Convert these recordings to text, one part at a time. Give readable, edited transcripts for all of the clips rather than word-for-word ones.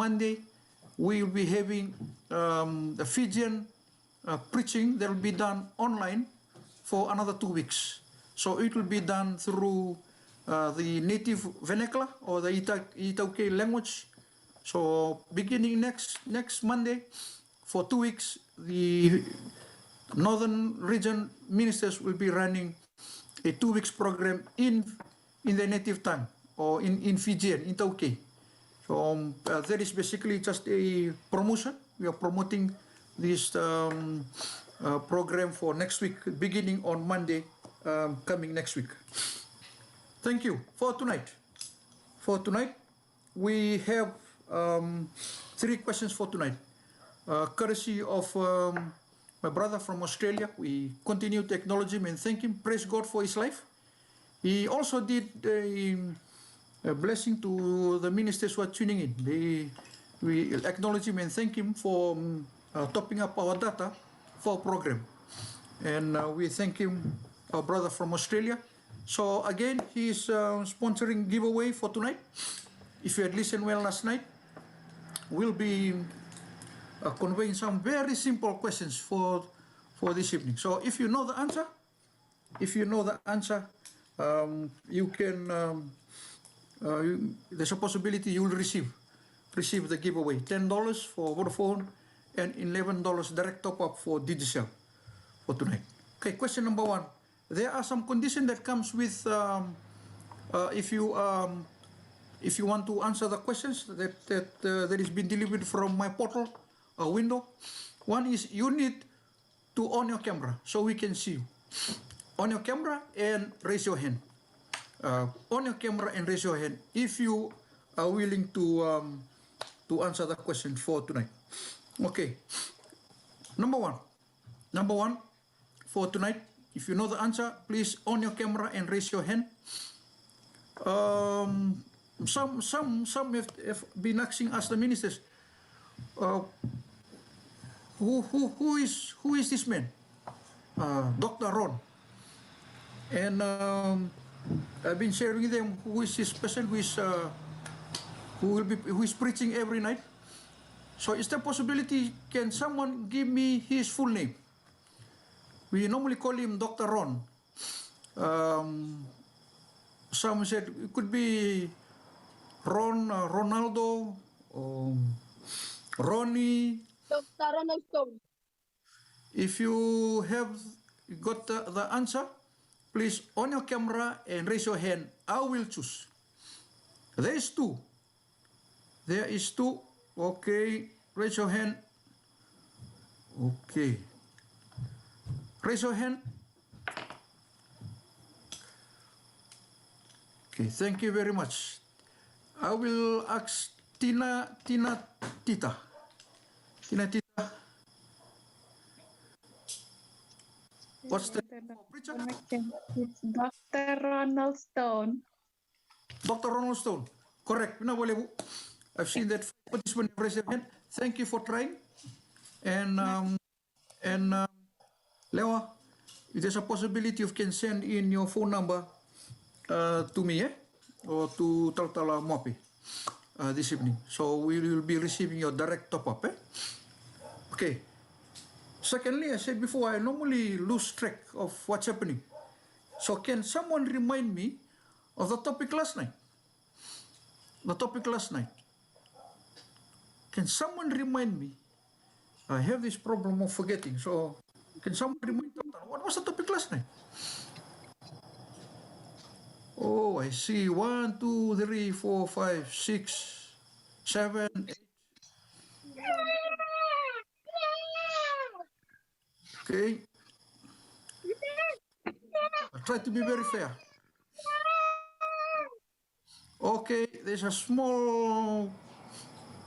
Monday, we will be having the Fijian preaching that will be done online for another 2 weeks. So it will be done through the native vernacular or the Itauke language. So beginning next Monday, for 2 weeks, the Northern Region ministers will be running a 2 weeks program in the native tongue or in Fijian, in Tauke. So that is basically just a promotion. We are promoting this program for next week, beginning on Monday, coming next week. Thank you. For tonight, we have 3 questions for tonight. Courtesy of my brother from Australia, we continue to acknowledge him and thank him. Praise God for his life. He also did a blessing to the ministers who are tuning in. We acknowledge him and thank him for topping up our data for our program. And we thank him, our brother from Australia. So again, he is sponsoring giveaway for tonight. If you had listened well last night, we'll be conveying some very simple questions for this evening. So if you know the answer, you can. There's a possibility you will receive the giveaway. $10 for Vodafone and $11 direct top up for Digicel for tonight. Okay, question number 1. There are some conditions that comes with if you want to answer the questions that is being delivered from my portal window. One is you need to on your camera so we can see you. On your camera and raise your hand. On your camera and raise your hand if you are willing to answer the question for tonight. Okay. Number one for tonight. If you know the answer, please on your camera and raise your hand. Some have been asking us, the ministers, who is this man? Dr. Ron. And I've been sharing with them who is this person who is preaching every night. So is there a possibility, can someone give me his full name? We normally call him Dr. Ron. Some said it could be Ron, Ronaldo, Ronnie. Dr. Ronald Stone. If you have got the answer, please on your camera and raise your hand. I will choose. There is 2. Okay, raise your hand. Okay. Raise your hand. Okay, thank you very much. I will ask Tina Tita. What's the preacher? It's Dr. Ronald Stone. Dr. Ronald Stone. Correct. I've seen that participant raise their hand. Thank you for trying. And Lewa, if there's a possibility you can send in your phone number to me, or to Taltala Mopi this evening. So we will be receiving your direct top-up. Okay. Secondly, I said before, I normally lose track of what's happening. So can someone remind me of the topic last night? Can someone remind me? I have this problem of forgetting. So can someone remind me? What was the topic last night? Oh, I see. 1, 2, 3, 4, 5, 6, 7, 8. Okay. I'll try to be very fair. Okay, there's a small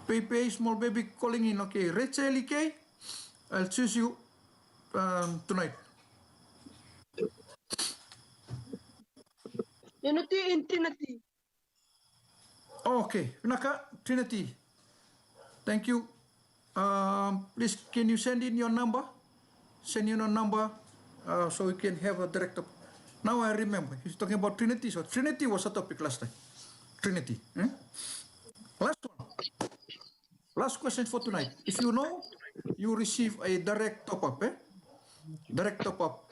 baby calling in. Okay, Rachel Ike, I'll choose you tonight. Unity in Trinity. Okay, Naka, Trinity. Thank you. Please, can you send in your number? Send in your number so we can have a direct. Now I remember. He's talking about Trinity. So Trinity was a topic last time. Trinity. Last one. Last question for tonight. If you know, you receive a direct top-up, direct top-up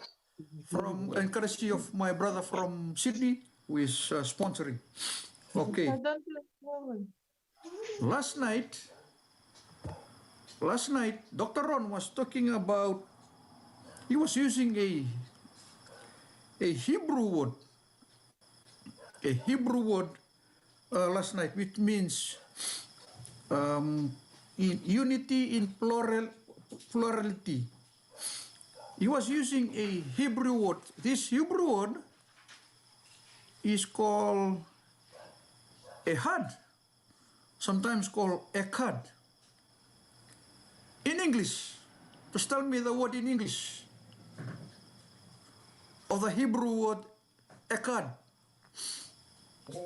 from courtesy of my brother from Sydney, who is sponsoring. Okay. Last night, Dr. Ron was talking about, he was using a Hebrew word, last night, which means in unity in plurality. He was using a Hebrew word. This Hebrew word is called ehad, sometimes called echad. In English, just tell me the word in English of the Hebrew word echad.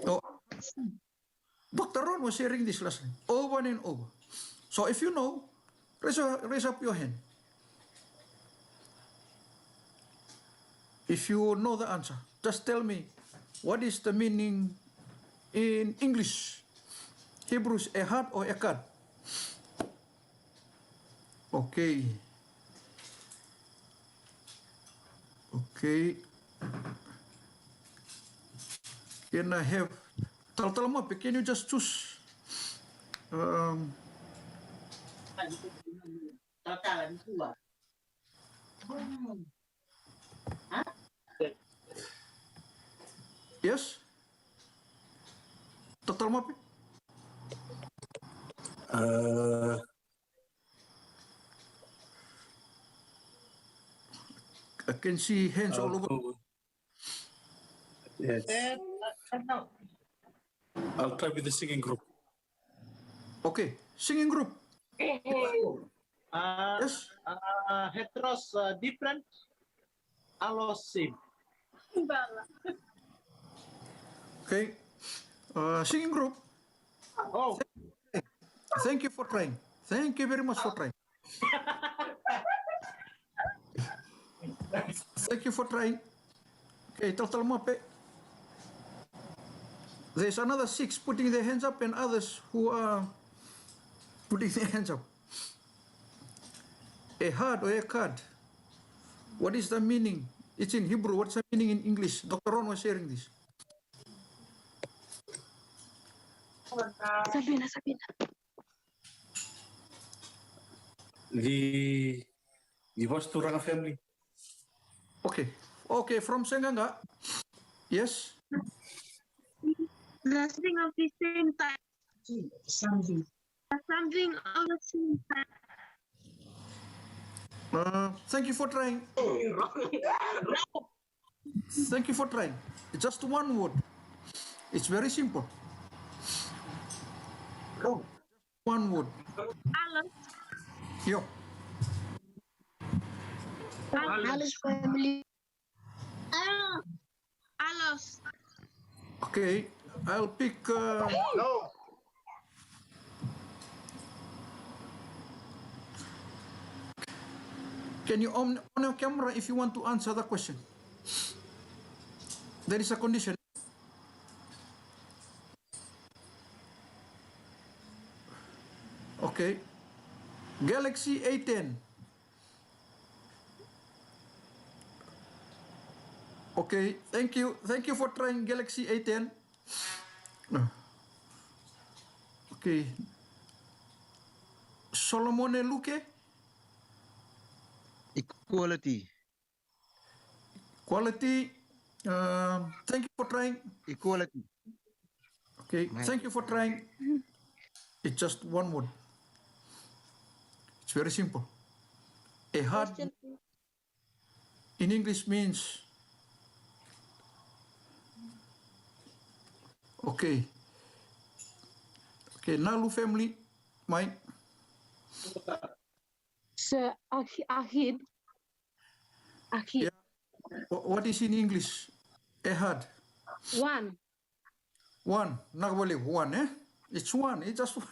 Oh, Dr. Ron was sharing this last night, over and over. So if you know, raise up your hand. If you know the answer, just tell me what is the meaning in English. Hebrews, ehad or echad? Okay. Okay. Can I have Taltalmape? Can you just choose? Yes? Taltalmape? I can see hands all over. Yes. I'll try with the singing group. Okay, singing group. Yes? Heteros different, allos same. Okay. Singing group. Oh, Thank you for trying. Thank you very much for trying. Thank you for trying. Okay, Taltalmape. There's another 6 putting their hands up and others who are putting their hands up. Ehad or echad. What is the meaning? It's in Hebrew. What's the meaning in English? Dr. Ron was sharing this. Sabina. The Wasturanga family. Okay. Okay, from Senganga. Yes? Something of the same type. Something of the same type. Thank you for trying. Thank you for trying. It's just one word. It's very simple. One word. Alice. Yo. Alice family. Alice. Okay, I'll pick. no. Can you on your camera if you want to answer the question? There is a condition. Okay. Galaxy A10. Okay, thank you. Thank you for trying Galaxy A10. Okay. Solomone Luque. Equality. Quality. Thank you for trying. Equality. Okay, thank you for trying. It's just one word. It's very simple. Ehad Question, please. in English means. Okay. Okay, Nalu family, Mike. So, Ahid. Yeah. What is in English? Ehad. One. One. Not really one, eh? It's one. It's just one.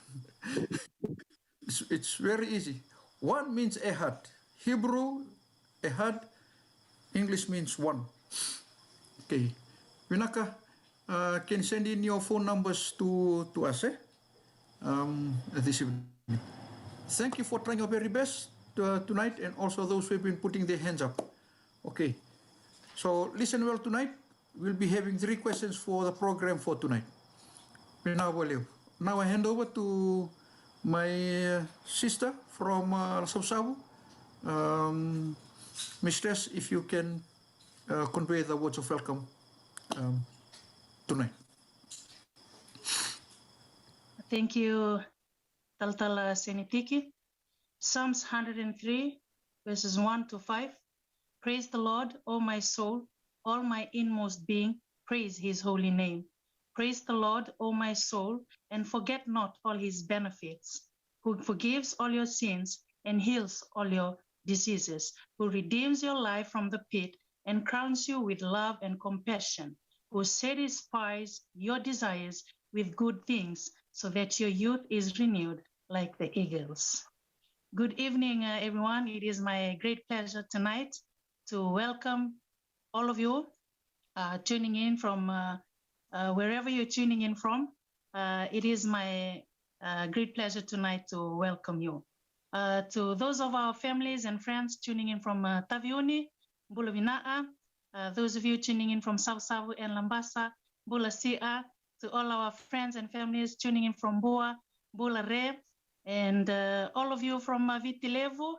It's very easy. One means ehad. Hebrew, ehad. English means one. Okay. Winaka, can send in your phone numbers to us, eh? this evening. Thank you for trying your very best tonight, and also those who have been putting their hands up. Okay, so listen well tonight. We'll be having 3 questions for the program for tonight. Now I hand over to my sister from Sabsabu. Mistress, if you can convey the words of welcome tonight. Thank you, Taltala Senitiki. Psalms 103, verses 1 to 5. Praise the Lord, O my soul, all my inmost being, praise his holy name. Praise the Lord, O my soul, and forget not all his benefits, who forgives all your sins and heals all your diseases, who redeems your life from the pit and crowns you with love and compassion, who satisfies your desires with good things, so that your youth is renewed like the eagles. Good evening, everyone. It is my great pleasure tonight to welcome all of you tuning in from wherever you're tuning in from. It is my great pleasure tonight to welcome you. To those of our families and friends tuning in from Taviuni, Bulavinaa, those of you tuning in from Sabsabu and Labasa, Bulasia, to all our friends and families tuning in from Bua, Bulare, and all of you from Vitilevu,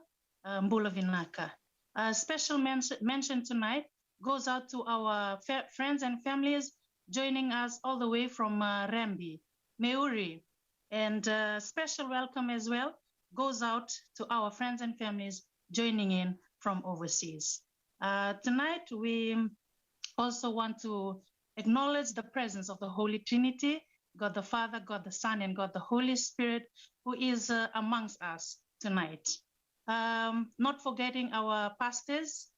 Bulavinaka. A special mention tonight goes out to our friends and families joining us all the way from Rambi, Meuri, and special welcome as well goes out to our friends and families joining in from overseas. Tonight, we also want to acknowledge the presence of the Holy Trinity, God the Father, God the Son, and God the Holy Spirit, who is amongst us tonight. Not forgetting our pastors.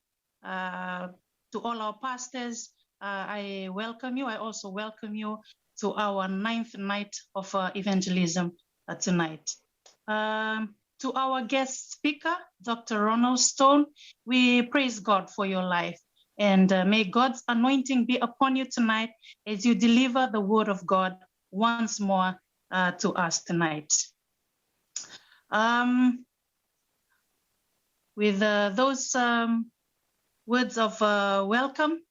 To all our pastors, I welcome you. I also welcome you to our 9th night of evangelism tonight. To our guest speaker, Dr. Ronald Stone, we praise God for your life. And may God's anointing be upon you tonight as you deliver the word of God once more to us tonight. With those words of welcome,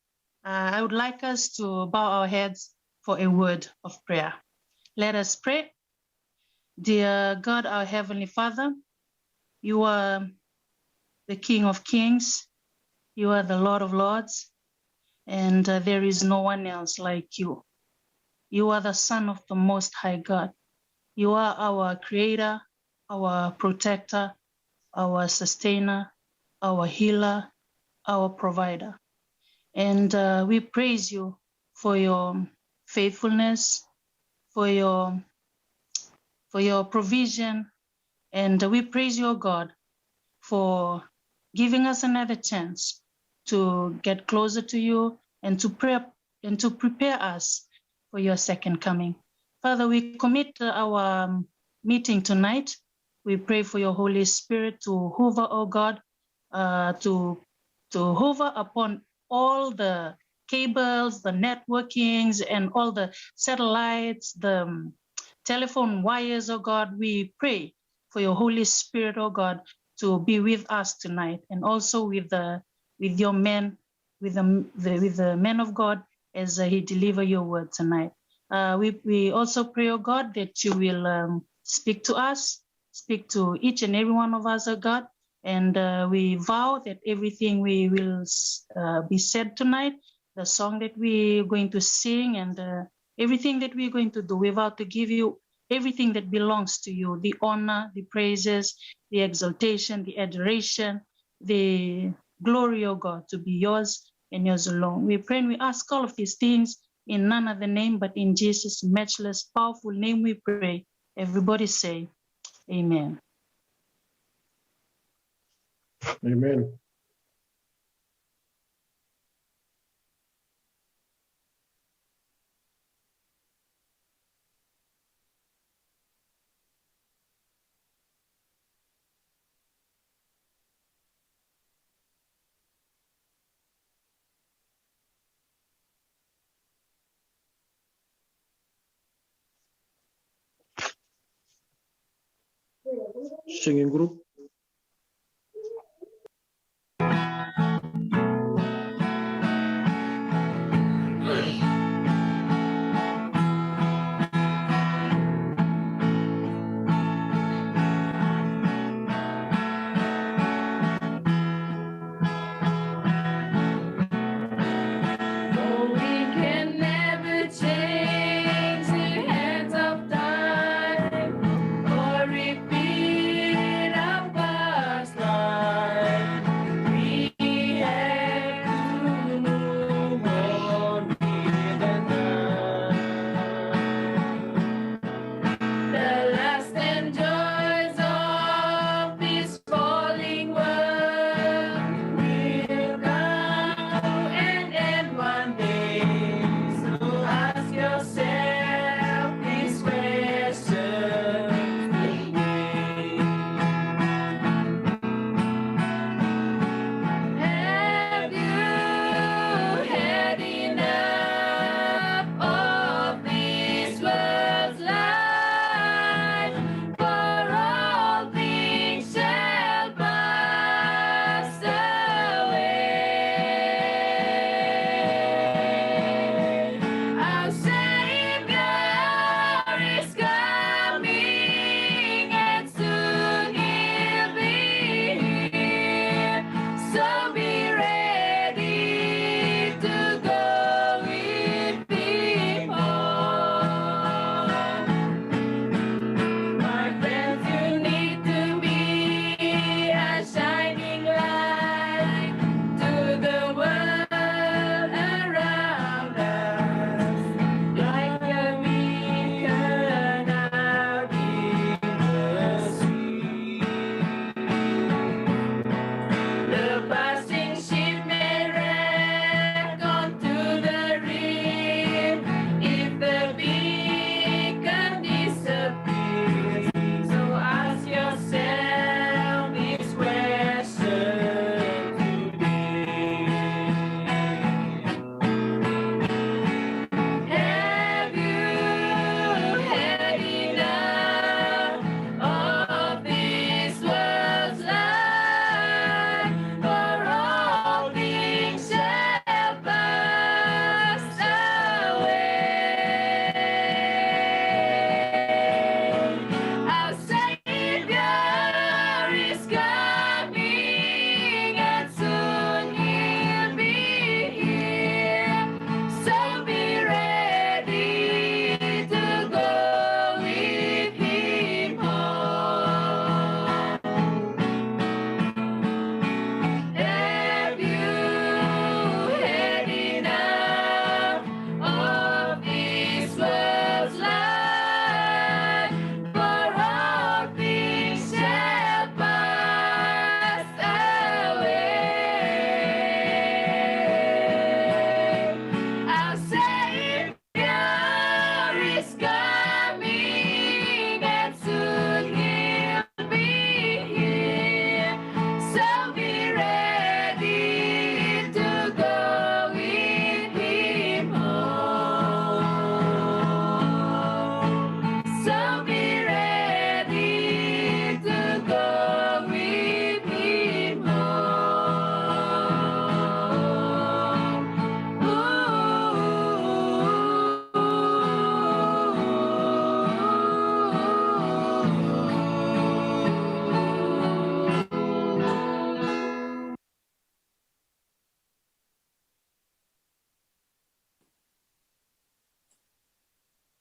I would like us to bow our heads for a word of prayer. Let us pray. Dear God, our Heavenly Father, you are the King of Kings. You are the Lord of Lords, and there is no one else like you. You are the Son of the Most High God. You are our Creator, our Protector, our Sustainer, our Healer, our Provider. And we praise you for your faithfulness, for your provision, and we praise you, God, for giving us another chance to get closer to you and to prepare us for your second coming. Father, we commit our meeting tonight. We pray for your Holy Spirit to hover, oh God, to hover upon all the cables, the networkings, and all the satellites, the telephone wires, oh God. We pray for your Holy Spirit, oh God, to be with us tonight, and also with your men, with the men of God as he deliver your word tonight. We also pray, oh God, that you will speak to us, speak to each and every one of us, oh God, and we vow that everything we will be said tonight, the song that we're going to sing, and everything that we're going to do, we vow to give you everything that belongs to you, the honor, the praises, the exaltation, the adoration, the glory, oh God, to be yours and yours alone. We pray and we ask all of these things in none other name but in Jesus' matchless, powerful name we pray. Everybody say, amen. Amen. Singing group.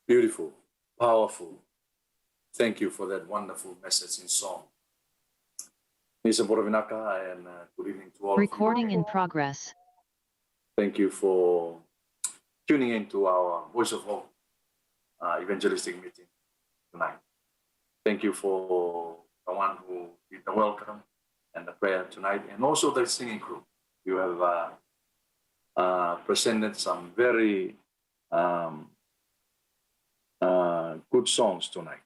Beautiful, powerful. Thank you for that wonderful message in song. Mr. Borovinaka, and good evening to all Recording of you. in progress. Thank you for tuning in to our Voice of Hope evangelistic meeting tonight. Thank you for the one who did the welcome and the prayer tonight, and also the singing group. You have presented some very good songs tonight.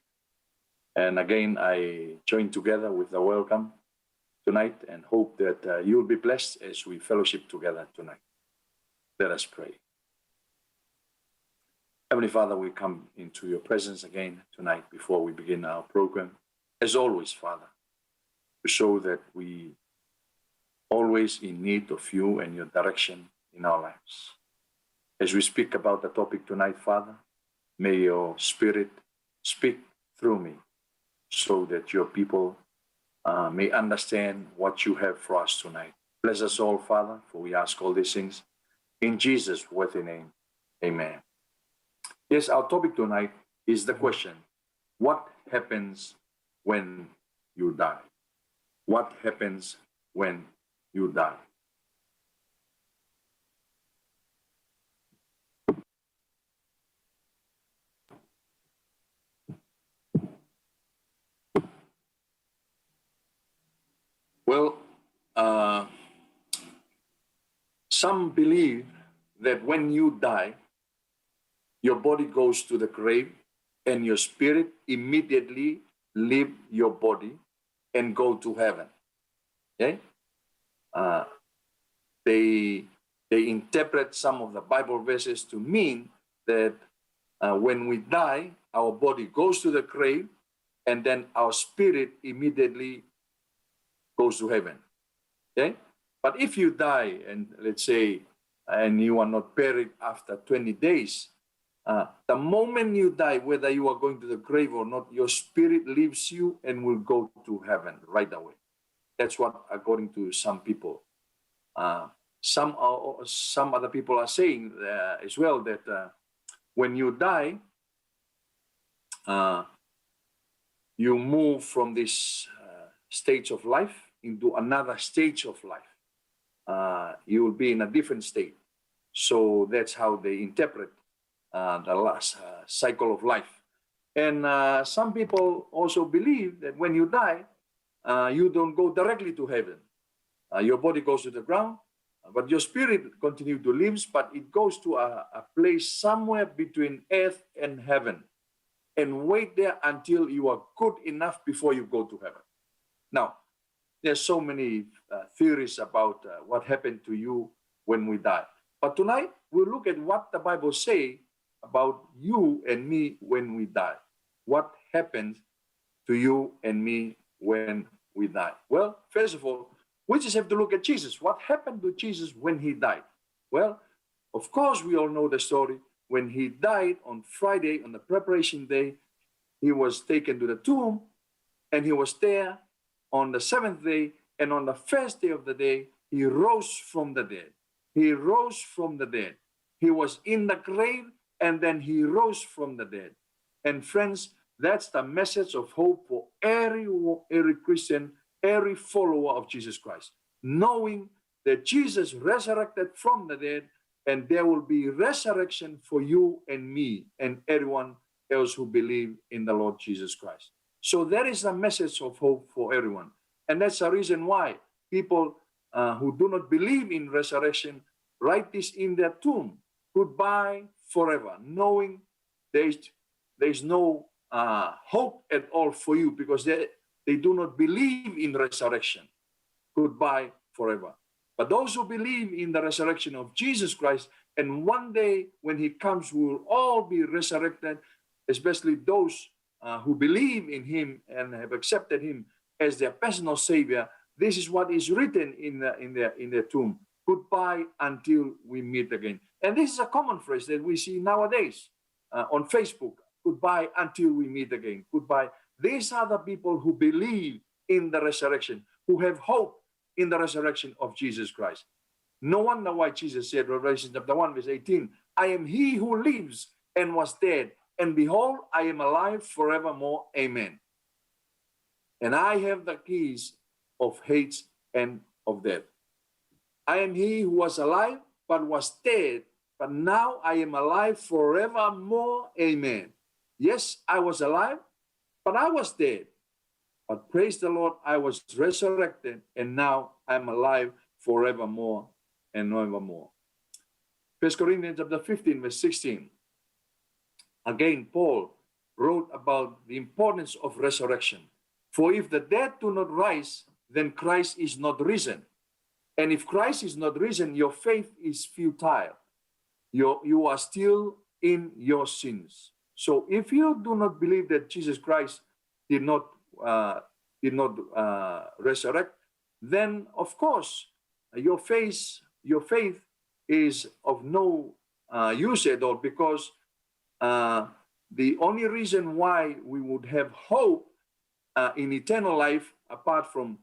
And again, I join together with the welcome tonight and hope that you'll be blessed as we fellowship together tonight. Let us pray. Heavenly Father, we come into your presence again tonight before we begin our program. as always, Father, to show that we always in need of you and your direction in our lives. As we speak about the topic tonight, Father, may your Spirit speak through me so that your people may understand what you have for us tonight. Bless us all, Father, for we ask all these things in Jesus' worthy name. Amen. Yes, our topic tonight is the question, what happens when you die? What happens when you die? Well, some believe that when you die, your body goes to the grave and your spirit immediately leave your body and go to heaven. Okay? They interpret some of the Bible verses to mean that when we die, our body goes to the grave and then our spirit immediately goes to heaven. Okay? But if you die and let's say, and you are not buried after 20 days, the moment you die, whether you are going to the grave or not, your spirit leaves you and will go to heaven right away. That's what, according to some people. Some other people are saying as well that when you die, you move from this stage of life into another stage of life. You will be in a different state. So that's how they interpret the last cycle of life. And some people also believe that when you die, you don't go directly to heaven. Your body goes to the ground, but your spirit continues to live, but it goes to a place somewhere between earth and heaven, and wait there until you are good enough before you go to heaven. Now, there's so many theories about what happened to you when we die. But tonight, we'll look at what the Bible says about you and me when we die. What happened to you and me when we die? Well, first of all, we just have to look at Jesus. What happened to Jesus when he died? Well, of course, we all know the story. When he died on Friday, on the preparation day, he was taken to the tomb, and he was there on the seventh day, and on the first day of the day, he rose from the dead. He rose from the dead. He was in the grave, and then he rose from the dead. And friends, that's the message of hope for every Christian, every follower of Jesus Christ, knowing that Jesus resurrected from the dead, and there will be resurrection for you and me and everyone else who believe in the Lord Jesus Christ. So that is a message of hope for everyone. And that's the reason why people who do not believe in resurrection write this in their tomb, goodbye forever, knowing there is no hope at all for you because they do not believe in resurrection. Goodbye forever. But those who believe in the resurrection of Jesus Christ, and one day when he comes, we will all be resurrected, especially those who believe in him and have accepted him as their personal savior. This is what is written in their tomb. Goodbye until we meet again. And this is a common phrase that we see nowadays on Facebook. Goodbye until we meet again. Goodbye. These are the people who believe in the resurrection, who have hope in the resurrection of Jesus Christ. No wonder why Jesus said, Revelation chapter 1, verse 18, I am he who lives and was dead, and behold, I am alive forevermore. Amen. And I have the keys of Hades and of death. I am he who was alive, but was dead, but now I am alive forevermore. Amen. Yes, I was alive, but I was dead. But praise the Lord, I was resurrected, and now I'm alive forevermore and evermore. 1 Corinthians chapter 15, verse 16. Again, Paul wrote about the importance of resurrection. For if the dead do not rise, then Christ is not risen. And if Christ is not risen, your faith is futile. You are still in your sins. So if you do not believe that Jesus Christ did not did not resurrect, then of course your faith is of no use at all, because the only reason why we would have hope in eternal life, apart from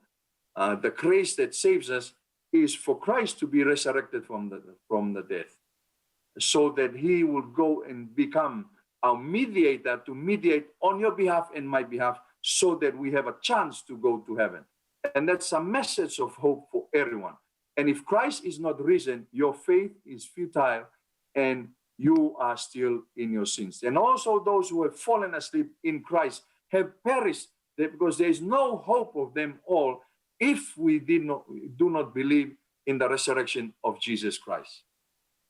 the grace that saves us, is for Christ to be resurrected from the death, so that he will go and become our mediator, to mediate on your behalf and my behalf, so that we have a chance to go to heaven. And that's a message of hope for everyone. And if Christ is not risen, your faith is futile and you are still in your sins. And also those who have fallen asleep in Christ have perished, because there is no hope of them all if we do not believe in the resurrection of Jesus Christ.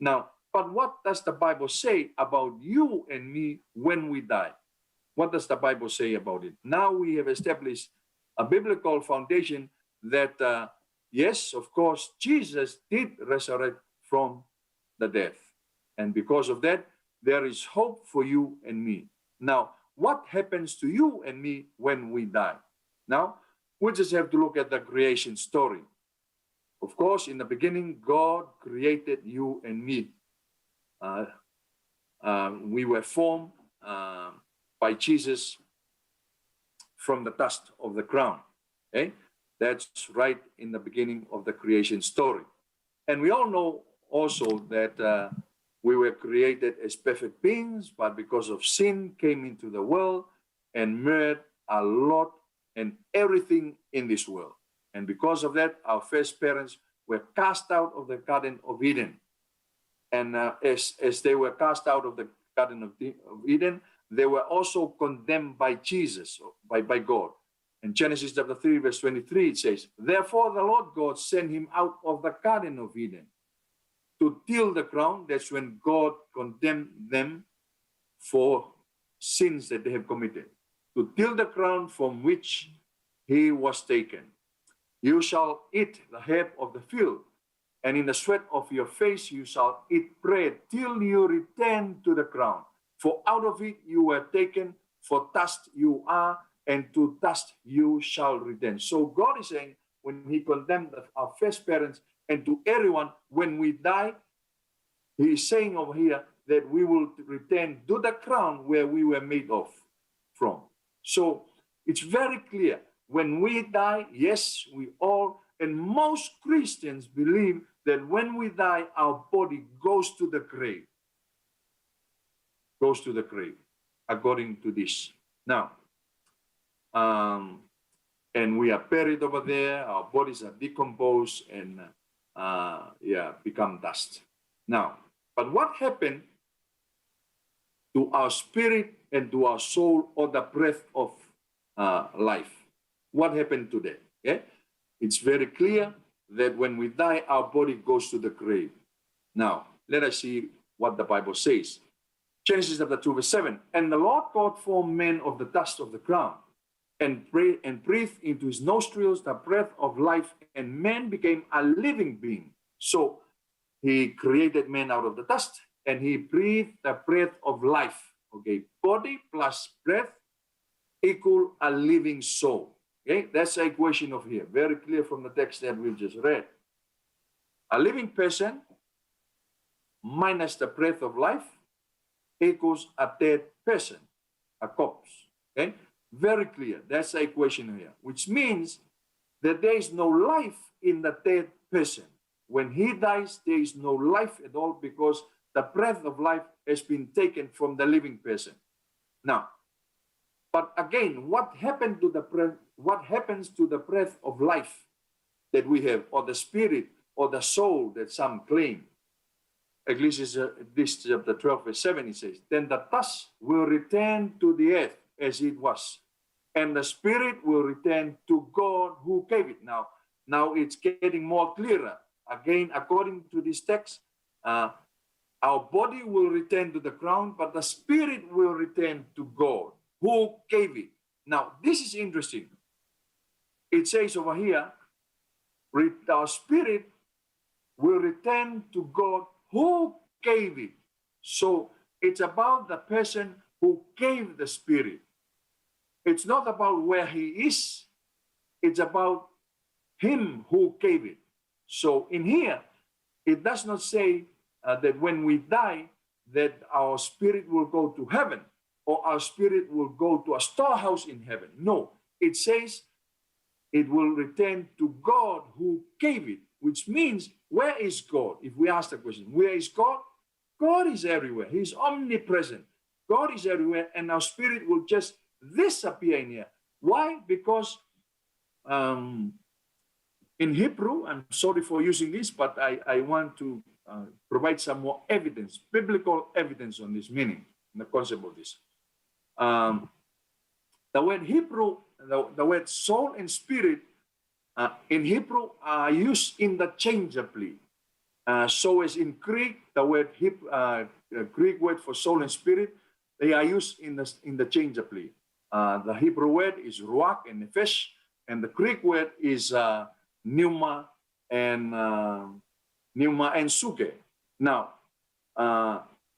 Now, but what does the Bible say about you and me when we die? What does the Bible say about it? Now we have established a biblical foundation that, yes, of course, Jesus did resurrect from the dead. And because of that, there is hope for you and me. Now, what happens to you and me when we die? Now, we just have to look at the creation story. Of course, in the beginning, God created you and me. We were formed by Jesus from the dust of the ground. Okay? That's right in the beginning of the creation story. And we all know also that we were created as perfect beings, but because of sin came into the world and murdered a lot and everything in this world. And because of that, our first parents were cast out of the Garden of Eden. And as they were cast out of the Garden of Eden, they were also condemned by Jesus, by God. In Genesis chapter 3, verse 23, it says, "Therefore the Lord God sent him out of the Garden of Eden to till the ground." That's when God condemned them for sins that they have committed. "To till the ground from which he was taken. You shall eat the herb of the field, and in the sweat of your face you shall eat bread till you return to the ground. For out of it you were taken, for dust you are, and to dust you shall return." So God is saying, when he condemned our first parents and to everyone, when we die, he is saying over here that we will return to the ground where we were made from. So it's very clear. When we die, yes, we all, and most Christians believe that when we die, our body goes to the grave. Goes to the grave, according to this. Now, and we are buried over there, our bodies are decomposed and become dust. Now, but what happened to our spirit and to our soul, or the breath of life? What happened to that? Okay? It's very clear that when we die, our body goes to the grave. Now, let us see what the Bible says. Genesis chapter 2, verse 7. "And the Lord God formed man of the dust of the ground, and breathed into his nostrils the breath of life, and man became a living being." So he created man out of the dust, and he breathed the breath of life. Okay, body plus breath equal a living soul. Okay, that's the equation of here. Very clear from the text that we've just read. A living person minus the breath of life equals a dead person, a corpse. Okay, very clear. That's the equation here, which means that there is no life in the dead person. When he dies, there is no life at all, because the breath of life has been taken from the living person. Now, but again, what happened to the breath? What happens to the breath of life that we have, or the spirit, or the soul that some claim? Ecclesiastes chapter 12, verse 7, it says, "Then the dust will return to the earth as it was, and the spirit will return to God who gave it." Now it's getting more clearer. Again, according to this text, our body will return to the ground, but the spirit will return to God who gave it. Now, this is interesting. It says over here, our spirit will return to God who gave it. So it's about the person who gave the spirit. It's not about where he is. It's about him who gave it. So in here, it does not say that when we die, that our spirit will go to heaven or our spirit will go to a storehouse in heaven. No, it says it will return to God who gave it, which means, where is God? If we ask the question, where is God? God is everywhere. He's omnipresent. God is everywhere, and our spirit will just disappear in here. Why? Because in Hebrew, I'm sorry for using this, but I want to provide some more evidence, biblical evidence on this meaning, the concept of this. The word Hebrew, the word soul and spirit in Hebrew are used interchangeably. So as in Greek, the word Greek word for soul and spirit, they are used interchangeably. The Hebrew word is ruach and nefesh, and the Greek word is pneuma and suke. Now,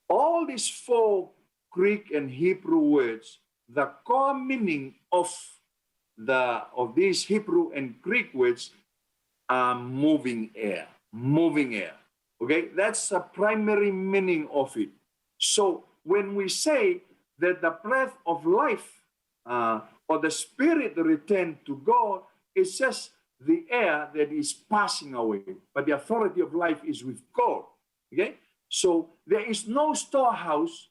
all these four Greek and Hebrew words, the core meaning of these Hebrew and Greek words are moving air, moving air. Okay, that's the primary meaning of it. So when we say that the breath of life or the spirit returned to God, it's just the air that is passing away, but the authority of life is with God. Okay, so there is no storehouse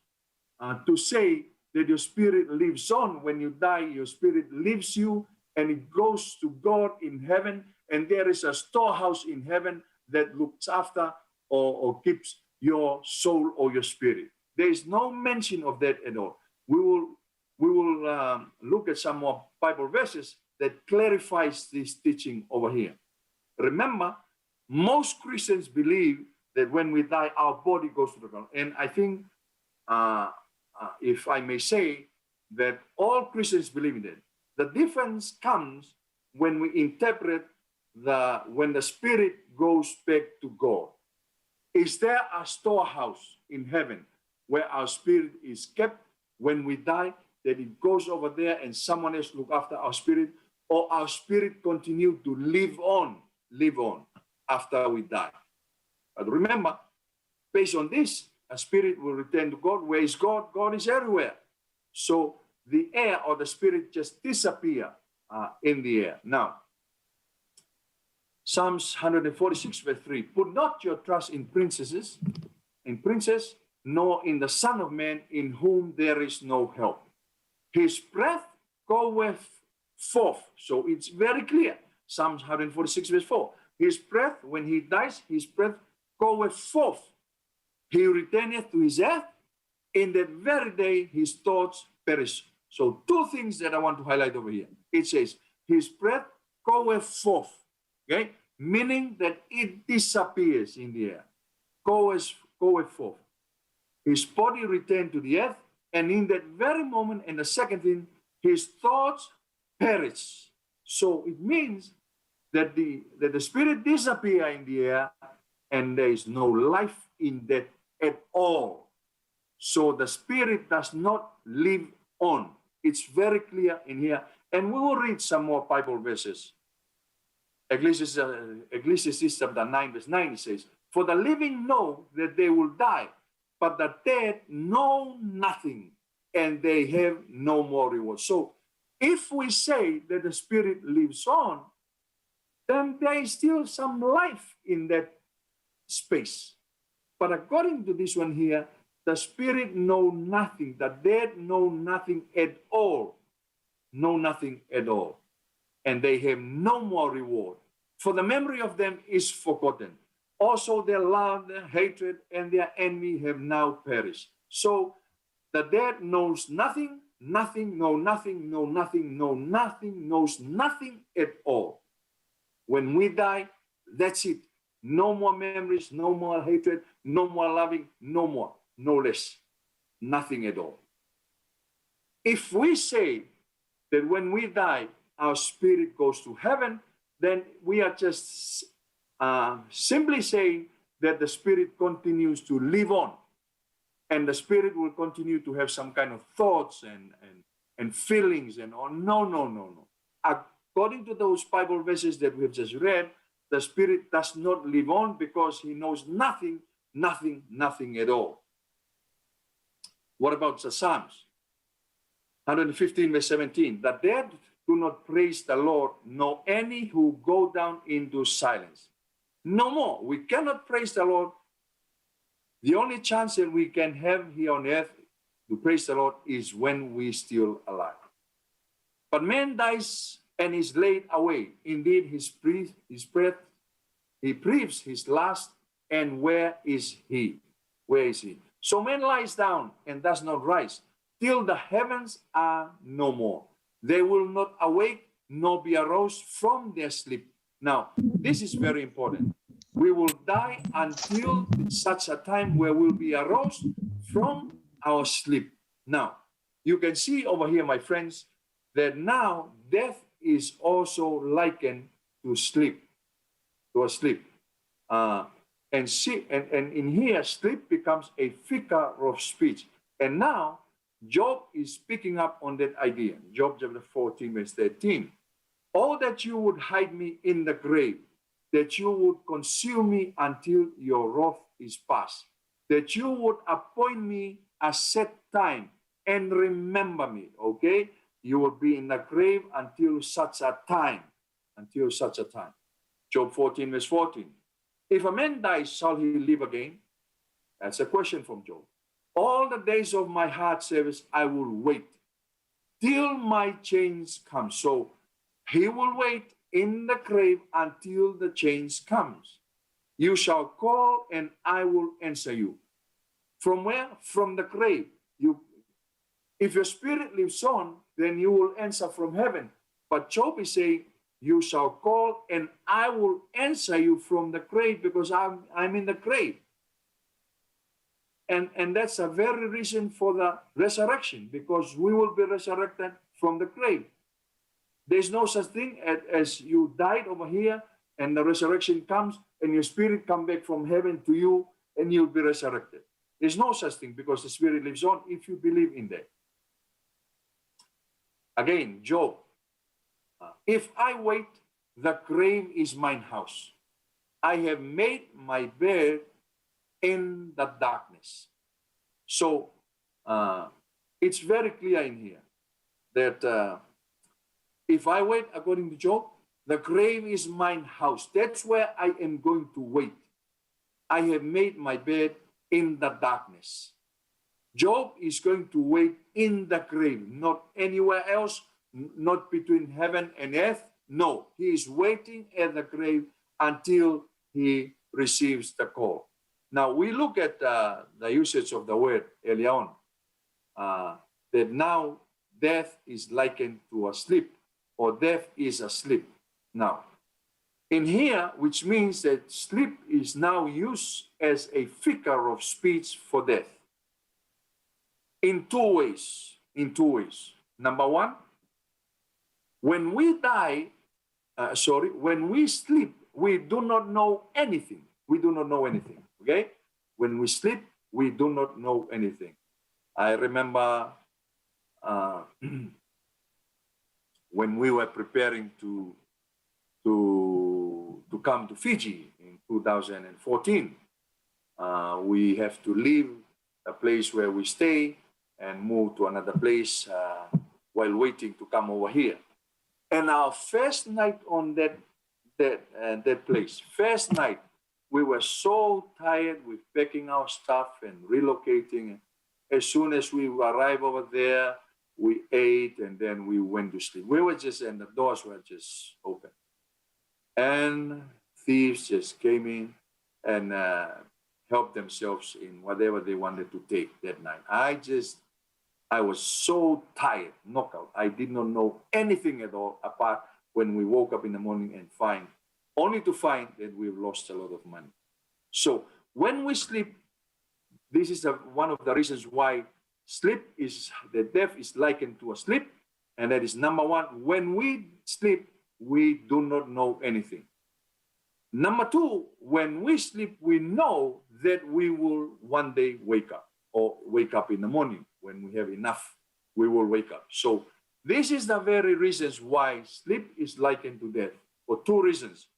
to say that your spirit lives on. When you die, your spirit leaves you and it goes to God in heaven, and there is a storehouse in heaven that looks after or keeps your soul or your spirit. There is no mention of that at all. We will look at some more Bible verses that clarifies this teaching over here. Remember, most Christians believe that when we die, our body goes to the ground. And I think, if I may say, that all Christians believe in that. The difference comes when we interpret when the spirit goes back to God. Is there a storehouse in heaven where our spirit is kept when we die, that it goes over there and someone else look after our spirit, or our spirit continue to live on after we die? But remember, based on this, a spirit will return to God. Where is God? God is everywhere. So the air or the spirit just disappear in the air. Now, Psalms 146 verse 3, put not your trust in princes, nor in the Son of Man, in whom there is no help. His breath goeth forth. So it's very clear. Psalms 146 verse 4. His breath, when he dies, his breath goeth forth. He returneth to his earth. In that very day, his thoughts perish. So two things that I want to highlight over here. It says, his breath goeth forth. Okay? Meaning that it disappears in the air. Goeth forth. His body returned to the earth, and in that very moment, and the second thing, his thoughts perish. So it means that the spirit disappears in the air, and there is no life in that at all. So the spirit does not live on. It's very clear in here. And we will read some more Bible verses. Ecclesiastes chapter 9 verse 9 says, for the living know that they will die, but the dead know nothing, and they have no more reward. So if we say that the spirit lives on, then there is still some life in that space. But according to this one here, the spirit know nothing, the dead know nothing at all, and they have no more reward. For the memory of them is forgotten. Also their love, their hatred, and their envy have now perished. So the dead knows nothing, knows nothing at all. When we die, that's it. No more memories, no more hatred, no more loving, no more, no less, nothing at all. If we say that when we die, our spirit goes to heaven, then we are just simply saying that the spirit continues to live on, and the spirit will continue to have some kind of thoughts and feelings and all. No, no, no, no. According to those Bible verses that we've just read, the Spirit does not live on because he knows nothing, nothing, nothing at all. What about the Psalms? 115 verse 17. The dead do not praise the Lord, nor any who go down into silence. No more. We cannot praise the Lord. The only chance that we can have here on earth to praise the Lord is when we're still alive. But man dies and is laid away. Indeed, his breath, he breathes his last, and where is he? Where is he? So man lies down and does not rise, till the heavens are no more. They will not awake, nor be aroused from their sleep. Now, this is very important. We will die until such a time where we'll be aroused from our sleep. Now, you can see over here, my friends, that now death is also likened to sleep, to a sleep. And in here, sleep becomes a figure of speech. And now, Job is picking up on that idea. Job chapter 14, verse 13. Oh, that you would hide me in the grave, that you would consume me until your wrath is past, that you would appoint me a set time and remember me, okay? You will be in the grave until such a time, Job 14, verse 14. If a man dies, shall he live again? That's a question from Job. All the days of my hard service, I will wait till my change comes. So he will wait in the grave until the change comes. You shall call and I will answer you. From where? From the grave. If your spirit lives on, then you will answer from heaven. But Job is saying, you shall call and I will answer you from the grave, because I'm in the grave. And that's a very reason for the resurrection, because we will be resurrected from the grave. There's no such thing as you died over here and the resurrection comes and your spirit come back from heaven to you and you'll be resurrected. There's no such thing, because the spirit lives on if you believe in that. Again, Job, if I wait, the grave is mine house. I have made my bed in the darkness. So it's very clear in here that if I wait, according to Job, the grave is mine house. That's where I am going to wait. I have made my bed in the darkness. Job is going to wait in the grave, not anywhere else, not between heaven and earth. No, he is waiting at the grave until he receives the call. Now, we look at the usage of the word earlier on, that now death is likened to a sleep, or death is asleep. Now, in here, which means that sleep is now used as a figure of speech for death. In two ways. Number one, when we when we sleep, we do not know anything. Okay? When we sleep, we do not know anything. I remember when we were preparing to come to Fiji in 2014, we have to leave a place where we stay and move to another place while waiting to come over here. And our first night on that place, first night, we were so tired with packing our stuff and relocating. As soon as we arrived over there, we ate and then we went to sleep. We were just, and the doors were just open. And thieves just came in and helped themselves in whatever they wanted to take that night. I was so tired, knockout. I did not know anything at all, apart when we woke up in the morning and only to find that we've lost a lot of money. So when we sleep, this is one of the reasons why death is likened to a sleep. And that is number one, when we sleep, we do not know anything. Number two, when we sleep, we know that we will one day wake up, or wake up in the morning when we have enough we will wake up. So this is the very reasons why sleep is likened to death, for two reasons.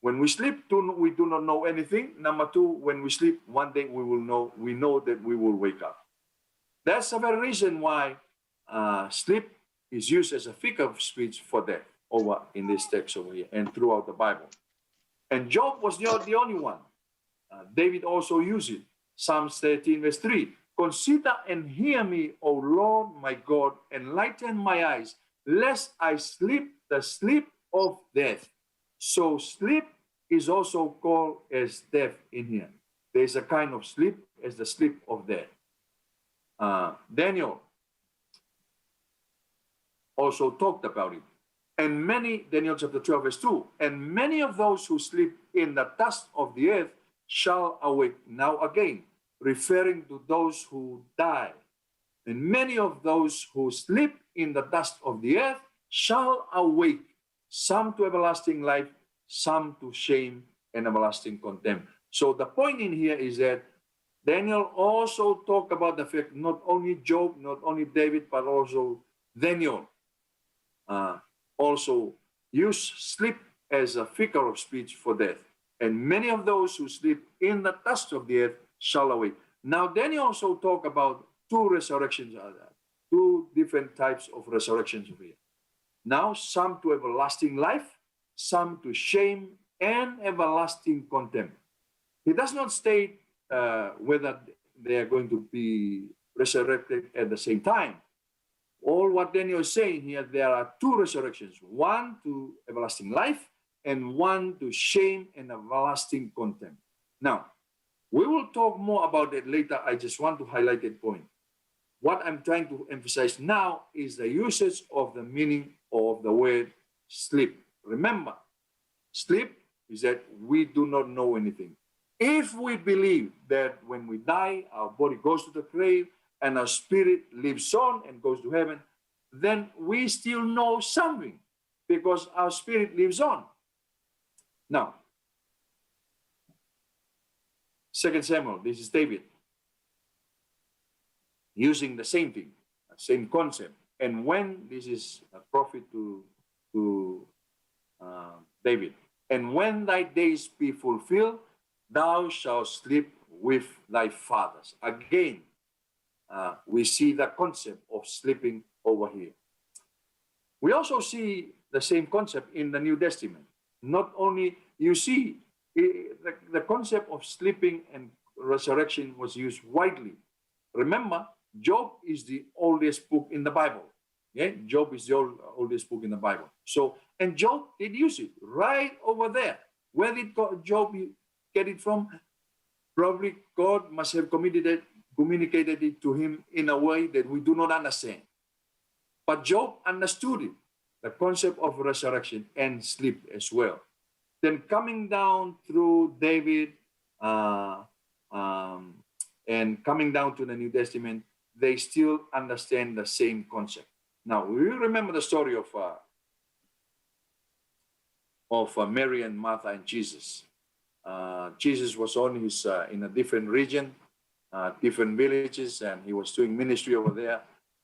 When we sleep, we do not know anything. Number two, when we sleep, one day we know that we will wake up. That's the very reason why sleep is used as a figure of speech for death over in this text over here and throughout the Bible. And Job was not the only one. David also used it. Psalms 13 verse 3. Consider and hear me, O Lord my God, enlighten my eyes, lest I sleep the sleep of death. So sleep is also called as death in here. There is a kind of sleep as the sleep of death. Daniel also talked about it. And many, Daniel chapter 12 verse 2, and many of those who sleep in the dust of the earth shall awake. Now again, referring to those who die. And many of those who sleep in the dust of the earth shall awake, some to everlasting life, some to shame and everlasting contempt. So the point in here is that Daniel also talked about the fact not only Job, not only David, but also Daniel also use sleep as a figure of speech for death. And many of those who sleep in the dust of the earth shall awake. Now, Daniel also talked about two resurrections, two different types of resurrections over here. Now, some to everlasting life, some to shame and everlasting contempt. He does not state whether they are going to be resurrected at the same time. All what Daniel is saying here, there are two resurrections, one to everlasting life and one to shame and everlasting contempt. Now, we will talk more about that later. I just want to highlight that point. What I'm trying to emphasize now is the usage of the meaning of the word sleep. Remember, sleep is that we do not know anything. If we believe that when we die, our body goes to the grave and our spirit lives on and goes to heaven, then we still know something because our spirit lives on. Now, 2 Samuel, this is David, using the same thing, same concept. And when this is a prophet to David, and when thy days be fulfilled, thou shalt sleep with thy fathers. Again, we see the concept of sleeping over here. We also see the same concept in the New Testament. Not only, you see, the concept of sleeping and resurrection was used widely. Remember, Job is the oldest book in the Bible. Yeah, Job is the oldest book in the Bible. So, and Job did use it right over there. Where did Job get it from? Probably God must have communicated it to him in a way that we do not understand. But Job understood it, the concept of resurrection and sleep as well. Then coming down through David and coming down to the New Testament, they still understand the same concept. Now, we remember the story of Mary and Martha and Jesus. Jesus was on his in a different region, different villages, and he was doing ministry over there.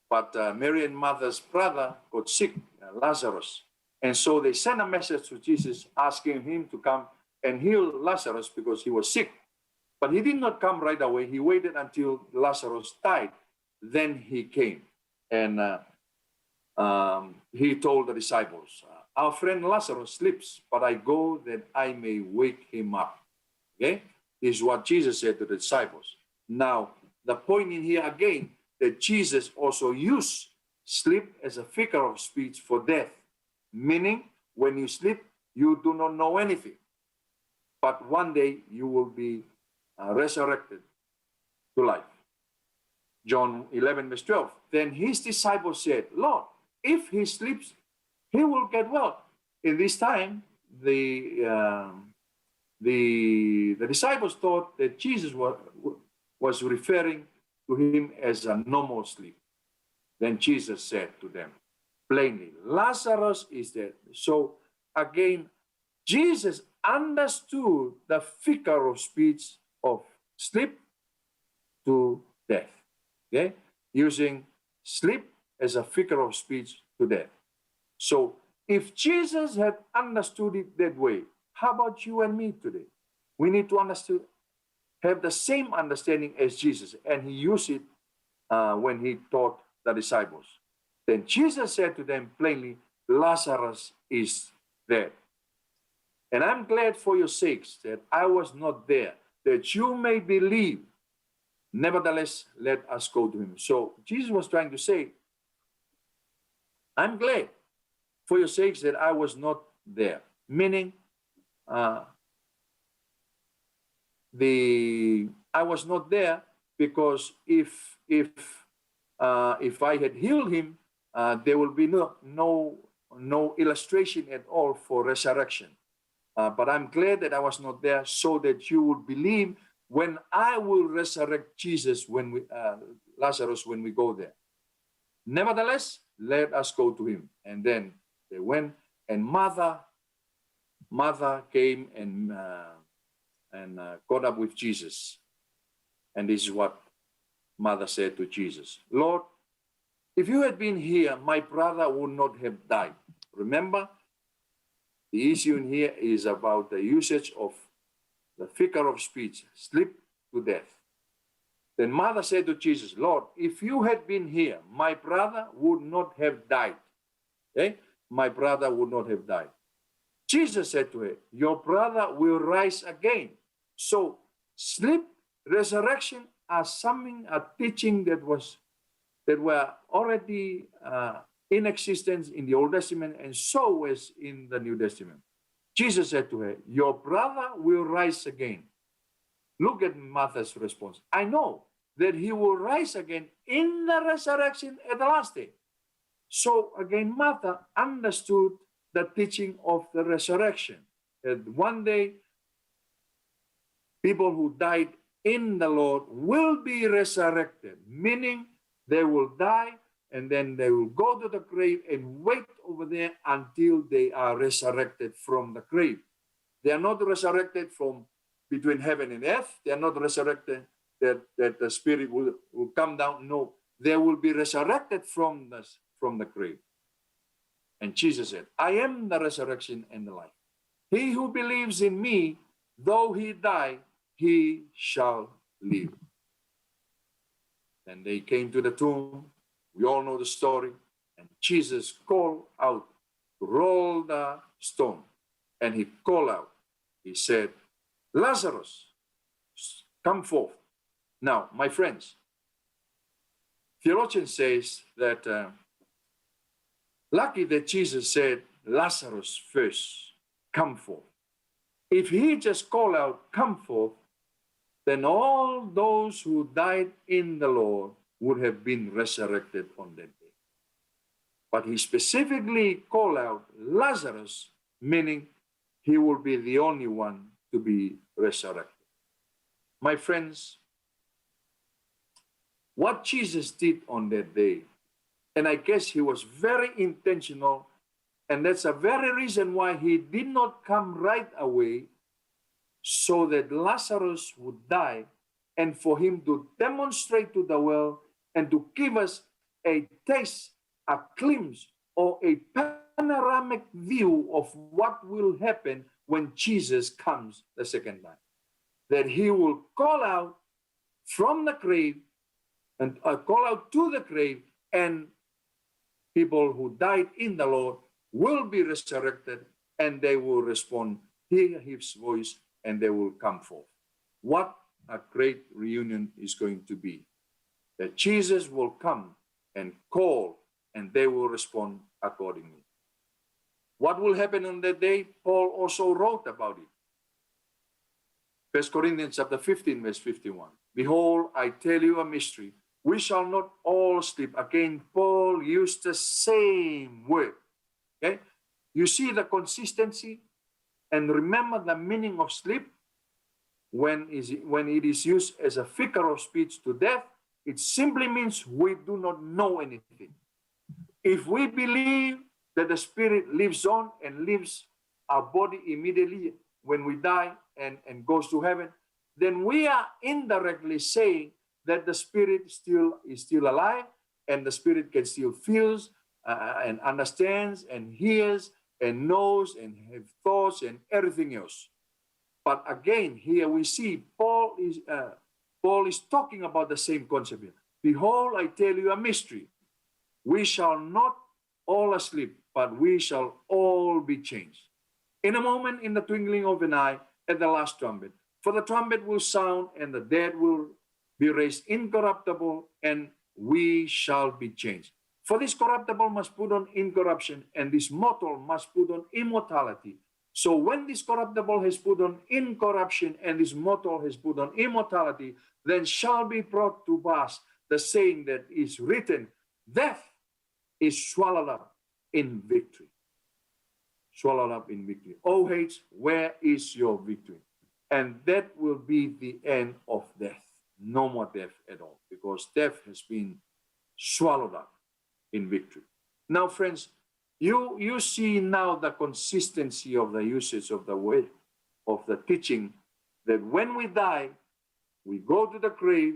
But Mary and Martha's brother got sick, Lazarus. And so they sent a message to Jesus asking him to come and heal Lazarus because he was sick. But he did not come right away. He waited until Lazarus died. Then he came. And he told the disciples, our friend Lazarus sleeps, but I go that I may wake him up. Okay? This is what Jesus said to the disciples. Now, the point in here again, that Jesus also used sleep as a figure of speech for death. Meaning, when you sleep, you do not know anything. But one day you will be resurrected to life. John 11 verse 12. Then his disciples said, Lord, if he sleeps, he will get well. In this time, the disciples thought that Jesus was referring to him as a normal sleep. Then Jesus said to them plainly, Lazarus is dead. So again, Jesus understood the figure of speech of sleep to death. Okay? Using sleep as a figure of speech to death. So if Jesus had understood it that way, how about you and me today? We need to have the same understanding as Jesus, and he used it when he taught the disciples. Then Jesus said to them plainly, Lazarus is dead. And I'm glad for your sakes that I was not there, that you may believe. Nevertheless, let us go to him. So Jesus was trying to say, I'm glad for your sakes that I was not there. Meaning, I was not there because if I had healed him, there will be no illustration at all for resurrection. But I'm glad that I was not there so that you would believe when I will resurrect Jesus, Lazarus, when we go there. Nevertheless, let us go to him. And then they went, and Martha came and caught up with Jesus. And this is what Martha said to Jesus. Lord, if you had been here, my brother would not have died. Remember, the issue in here is about the usage of the figure of speech, sleep to death. Then Martha said to Jesus, Lord, if you had been here, my brother would not have died. Okay? My brother would not have died. Jesus said to her, your brother will rise again. So sleep, resurrection are teaching that were already in existence in the Old Testament, and so was in the New Testament. Jesus said to her, your brother will rise again. Look at Martha's response. I know that he will rise again in the resurrection at the last day. So again, Martha understood the teaching of the resurrection. That one day, people who died in the Lord will be resurrected, meaning they will die and then they will go to the grave and wait over there until they are resurrected from the grave. They are not resurrected from between heaven and earth. They are not resurrected that the spirit will come down. No, they will be resurrected from the grave. And Jesus said, I am the resurrection and the life. He who believes in me, though he die, he shall live. And they came to the tomb. We all know the story. And Jesus called out, roll the stone. And he called out. He said, Lazarus, come forth. Now, my friends, theologian says that lucky that Jesus said, Lazarus first, come forth. If he just called out, come forth, then all those who died in the Lord would have been resurrected on that day. But he specifically called out Lazarus, meaning he will be the only one to be resurrected. My friends, what Jesus did on that day, and I guess he was very intentional, and that's a very reason why he did not come right away, so that Lazarus would die, and for him to demonstrate to the world and to give us a taste, a glimpse, or a panoramic view of what will happen when Jesus comes the second time. That he will call out from the grave and call out to the grave, and people who died in the Lord will be resurrected, and they will respond, hear his voice, and they will come forth. What a great reunion is going to be. That Jesus will come and call, and they will respond accordingly. What will happen on that day? Paul also wrote about it. 1 Corinthians chapter 15, verse 51. Behold, I tell you a mystery. We shall not all sleep. Again, Paul used the same word. Okay? You see the consistency? And remember the meaning of sleep. When it is used as a figure of speech to death, it simply means we do not know anything. If we believe that the spirit lives on and leaves our body immediately when we die and goes to heaven, then we are indirectly saying that the spirit is still alive and the spirit can still feels and understands and hears and knows and have thoughts and everything else. But again, here we see Paul is talking about the same concept here. Behold, I tell you a mystery. We shall not all asleep, but we shall all be changed. In a moment, in the twinkling of an eye, at the last trumpet. For the trumpet will sound, and the dead will be raised incorruptible, and we shall be changed. For this corruptible must put on incorruption, and this mortal must put on immortality. So when this corruptible has put on incorruption, and this mortal has put on immortality, then shall be brought to pass the saying that is written, death is swallowed up in victory. Swallowed up in victory. O Hades, where is your victory? And that will be the end of death. No more death at all, because death has been swallowed up in victory. Now, friends, you see now the consistency of the usage of the word, of the teaching, that when we die, we go to the grave,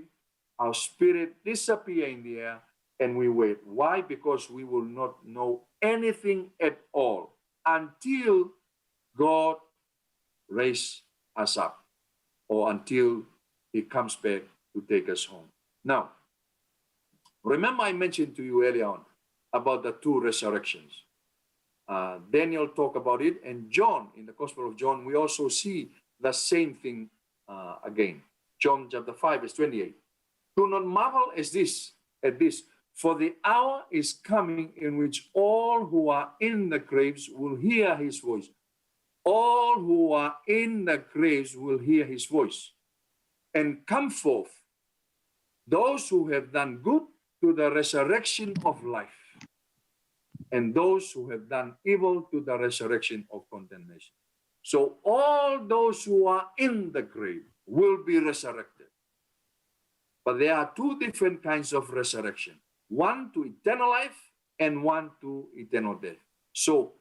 our spirit disappears in the air, and we wait. Why? Because we will not know anything at all until God raises us up, or until he comes back to take us home. Now, remember I mentioned to you earlier on about the two resurrections. Daniel talked about it, and John, in the Gospel of John, we also see the same thing again. John chapter 5, verse 28. Do not marvel at this, for the hour is coming in which all who are in the graves will hear his voice. All who are in the graves will hear his voice and come forth, those who have done good to the resurrection of life, and those who have done evil to the resurrection of condemnation. So all those who are in the grave will be resurrected. But there are two different kinds of resurrection. One to eternal life and one to eternal death. So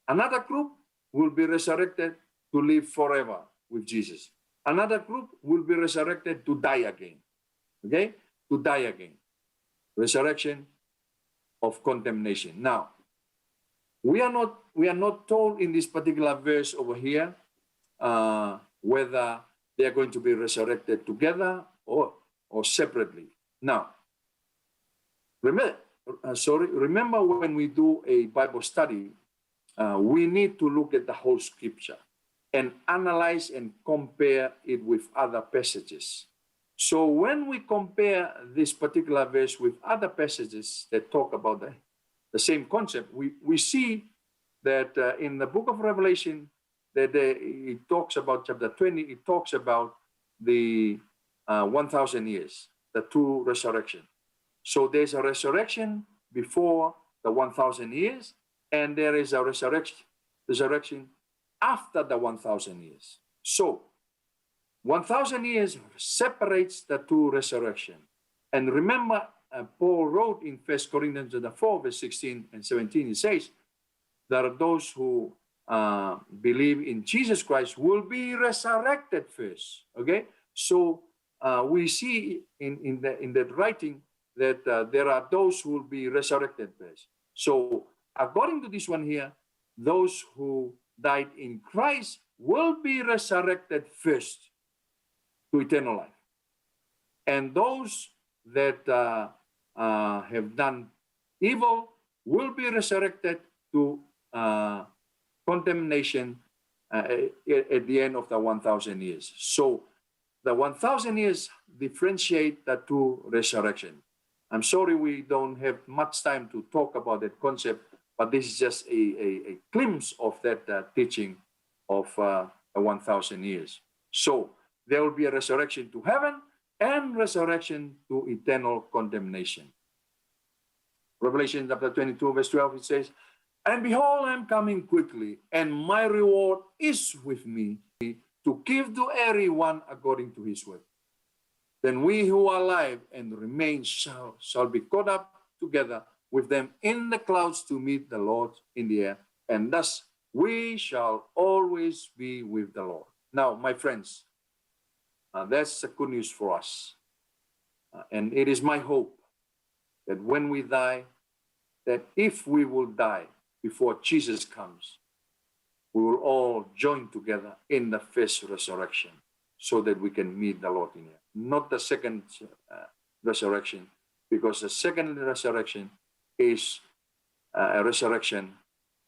another group will be resurrected to live forever with Jesus. Another group will be resurrected to die again. Okay? To die again. Resurrection of condemnation. Now, we are not told in this particular verse over here whether they are going to be resurrected together or separately. Now, remember when we do a Bible study, we need to look at the whole scripture and analyze and compare it with other passages. So when we compare this particular verse with other passages that talk about the same concept, we see that in the book of Revelation, that it talks about chapter 20, it talks about the 1,000 years, the two resurrections. So there's a resurrection before the 1,000 years, and there is a resurrection after the 1,000 years. So 1,000 years separates the two resurrections. And remember, Paul wrote in 1 Corinthians 4, verse 16 and 17, he says, there are those who believe in Jesus Christ will be resurrected first. Okay? So we see in that writing that there are those who will be resurrected first. So according to this one here, those who died in Christ will be resurrected first to eternal life. And those that have done evil will be resurrected to condemnation at the end of the 1,000 years. So the 1,000 years differentiate the two resurrections. I'm sorry we don't have much time to talk about that concept, but this is just a glimpse of that teaching of 1,000 years. So there will be a resurrection to heaven and resurrection to eternal condemnation. Revelation chapter 22, verse 12, it says, and behold, I am coming quickly, and my reward is with me to give to everyone according to his work. Then we who are alive and remain shall be caught up together with them in the clouds to meet the Lord in the air, and thus we shall always be with the Lord. Now, my friends, that's the good news for us. And it is my hope that when we die, that if we will die before Jesus comes, we will all join together in the first resurrection so that we can meet the Lord in here. Not the second resurrection, because the second resurrection is a resurrection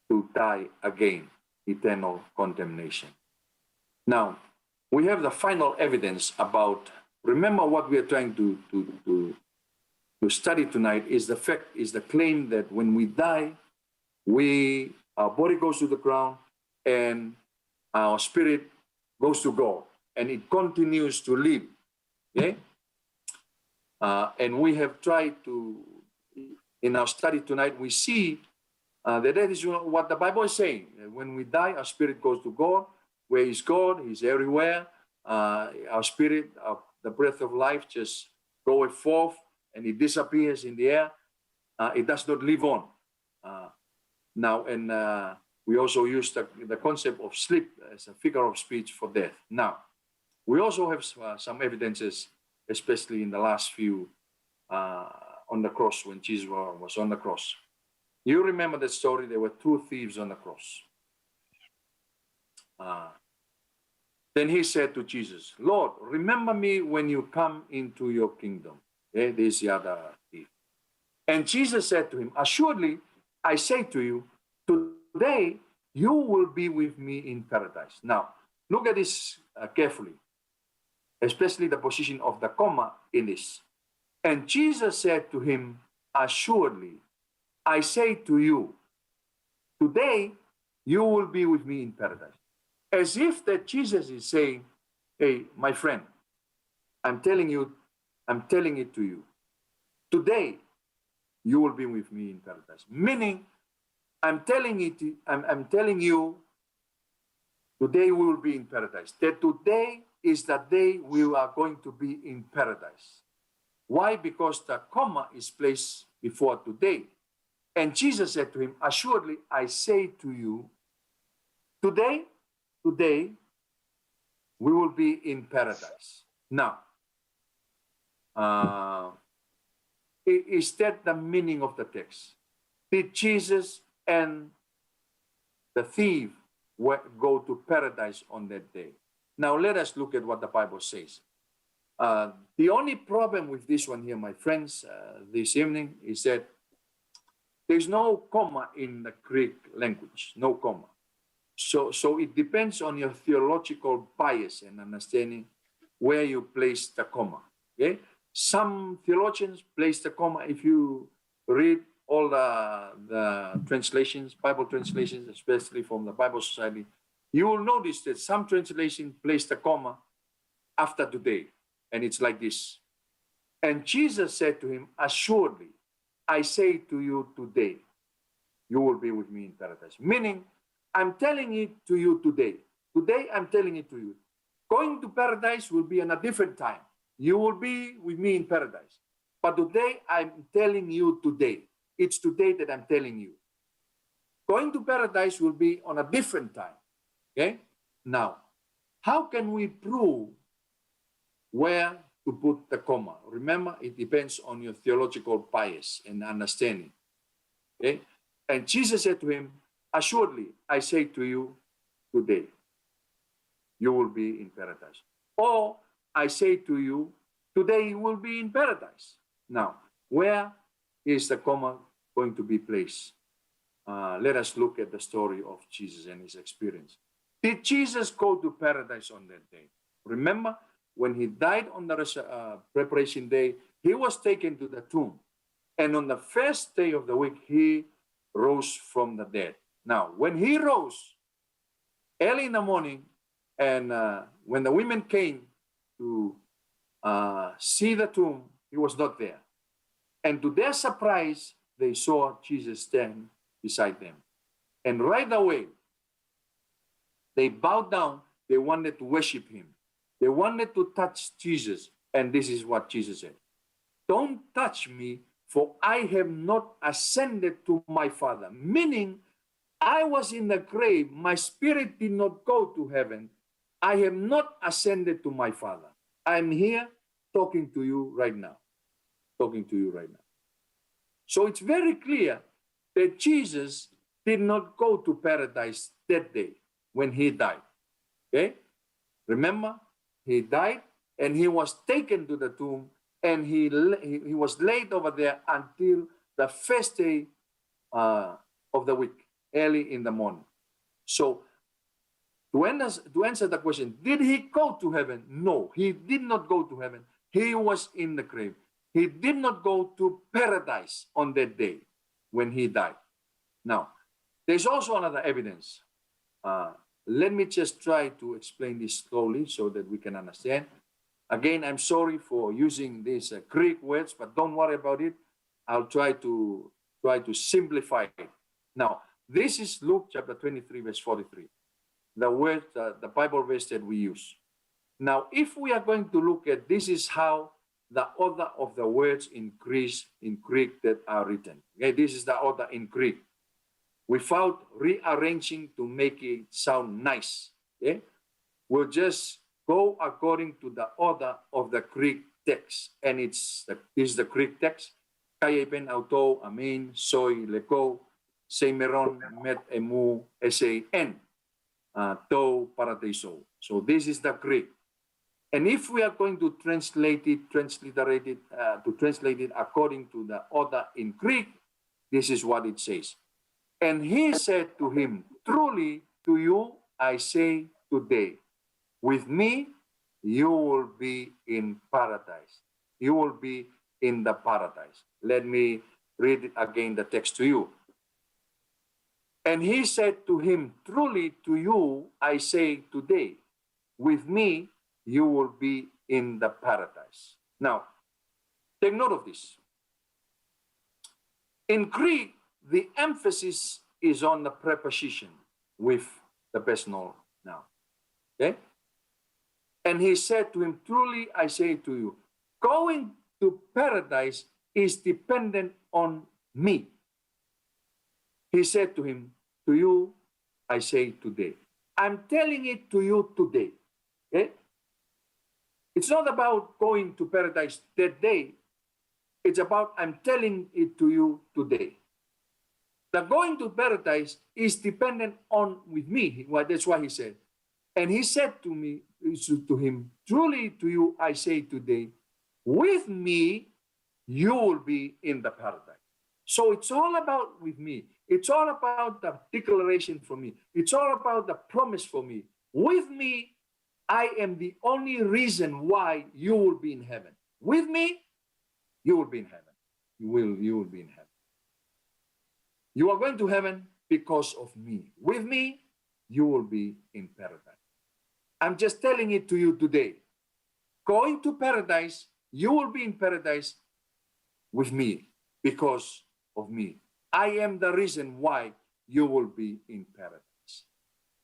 to die again, eternal condemnation. Now, we have the final evidence about, remember what we are trying to study tonight is the fact, is the claim that when we die, our body goes to the ground and our spirit goes to God and it continues to live. Okay? And we have tried to, in our study tonight, we see that is what the Bible is saying. When we die, our spirit goes to God. Where is God? He's everywhere. Our spirit, the breath of life just goes forth and it disappears in the air. It does not live on. Now, and we also use the concept of sleep as a figure of speech for death. Now, we also have some evidences, especially in the last few on the cross, when Jesus was on the cross. You remember the story, there were two thieves on the cross. Then he said to Jesus, Lord, remember me when you come into your kingdom. Okay, this is the other thief. And Jesus said to him, assuredly, I say to you, today you will be with me in paradise. Now, look at this carefully, especially the position of the comma in this. And Jesus said to him, assuredly, I say to you, today you will be with me in paradise. As if that Jesus is saying, hey, my friend, I'm telling it to you. Today you will be with me in paradise. Meaning, I'm telling you, today we will be in paradise. That today is the day we are going to be in paradise. Why? Because the comma is placed before today. And Jesus said to him, assuredly, I say to you, today we will be in paradise. Now, is that the meaning of the text? Did Jesus and the thief go to paradise on that day? Now, let us look at what the Bible says. The only problem with this one here, my friends, this evening, is that there's no comma in the Greek language, no comma. So it depends on your theological bias and understanding where you place the comma. Okay? Some theologians place the comma. If you read all the translations, Bible translations, especially from the Bible Society, you will notice that some translations place the comma after today. And it's like this. And Jesus said to him, assuredly, I say to you today, you will be with me in paradise. Meaning, I'm telling it to you today. Today, I'm telling it to you. Going to paradise will be on a different time. You will be with me in paradise. But today, I'm telling you today. It's today that I'm telling you. Going to paradise will be on a different time. Okay? Now, how can we prove where to put the comma? Remember, it depends on your theological bias and understanding. Okay? And Jesus said to him, assuredly, I say to you today, you will be in paradise. Or I say to you, today you will be in paradise. Now, where is the comma going to be placed? Let us look at the story of Jesus and his experience. Did Jesus go to paradise on that day? Remember, when he died on the preparation day, he was taken to the tomb. And on the first day of the week, he rose from the dead. Now, when he rose early in the morning, and when the women came to see the tomb, he was not there. And to their surprise, they saw Jesus stand beside them. And right away, they bowed down. They wanted to worship him. They wanted to touch Jesus. And this is what Jesus said. Don't touch me, for I have not ascended to my Father. Meaning, I was in the grave. My spirit did not go to heaven. I have not ascended to my Father. I'm here talking to you right now. Talking to you right now. So it's very clear that Jesus did not go to paradise that day when he died. Okay? Remember, he died and he was taken to the tomb and he was laid over there until the first day of the week, early in the morning. So to answer the question, did he go to heaven? No, he did not go to heaven. He was in the grave. He did not go to paradise on that day when he died. Now, there's also another evidence. Let me just try to explain this slowly so that we can understand. Again, I'm sorry for using these Greek words, but don't worry about it. I'll try to simplify it. Now, this is Luke chapter 23, verse 43. The word, the Bible verse that we use. Now, if we are going to look at this is how the order of the words in Greek that are written. Okay, this is the order in Greek. Without rearranging to make it sound nice. Okay? We'll just go according to the order of the Greek text. And this is the Greek text. Kayepen auto, amen, soy, leko, semeron, met, emu, sen, to, parateiso. So this is the Greek. And if we are going to translate it according to the order in Greek, this is what it says. And he said to him, truly to you I say today, with me you will be in paradise. You will be in the paradise. Let me read again the text to you. And he said to him, truly to you I say today, with me you will be in the paradise. Now, take note of this. In Greek, the emphasis is on the preposition with the personal noun. Okay? And he said to him, truly I say to you, going to paradise is dependent on me. He said to him, to you I say today. I'm telling it to you today. Okay? It's not about going to paradise that day. It's about I'm telling it to you today. The going to paradise is dependent on with me. Well, that's why he said. And he said to him, truly to you I say today, with me you will be in the paradise. So it's all about with me. It's all about the declaration for me. It's all about the promise for me. With me, I am the only reason why you will be in heaven. With me, you will be in heaven. You will be in heaven. You are going to heaven because of me. With me, you will be in paradise. I'm just telling it to you today. Going to paradise, you will be in paradise with me because of me. I am the reason why you will be in paradise.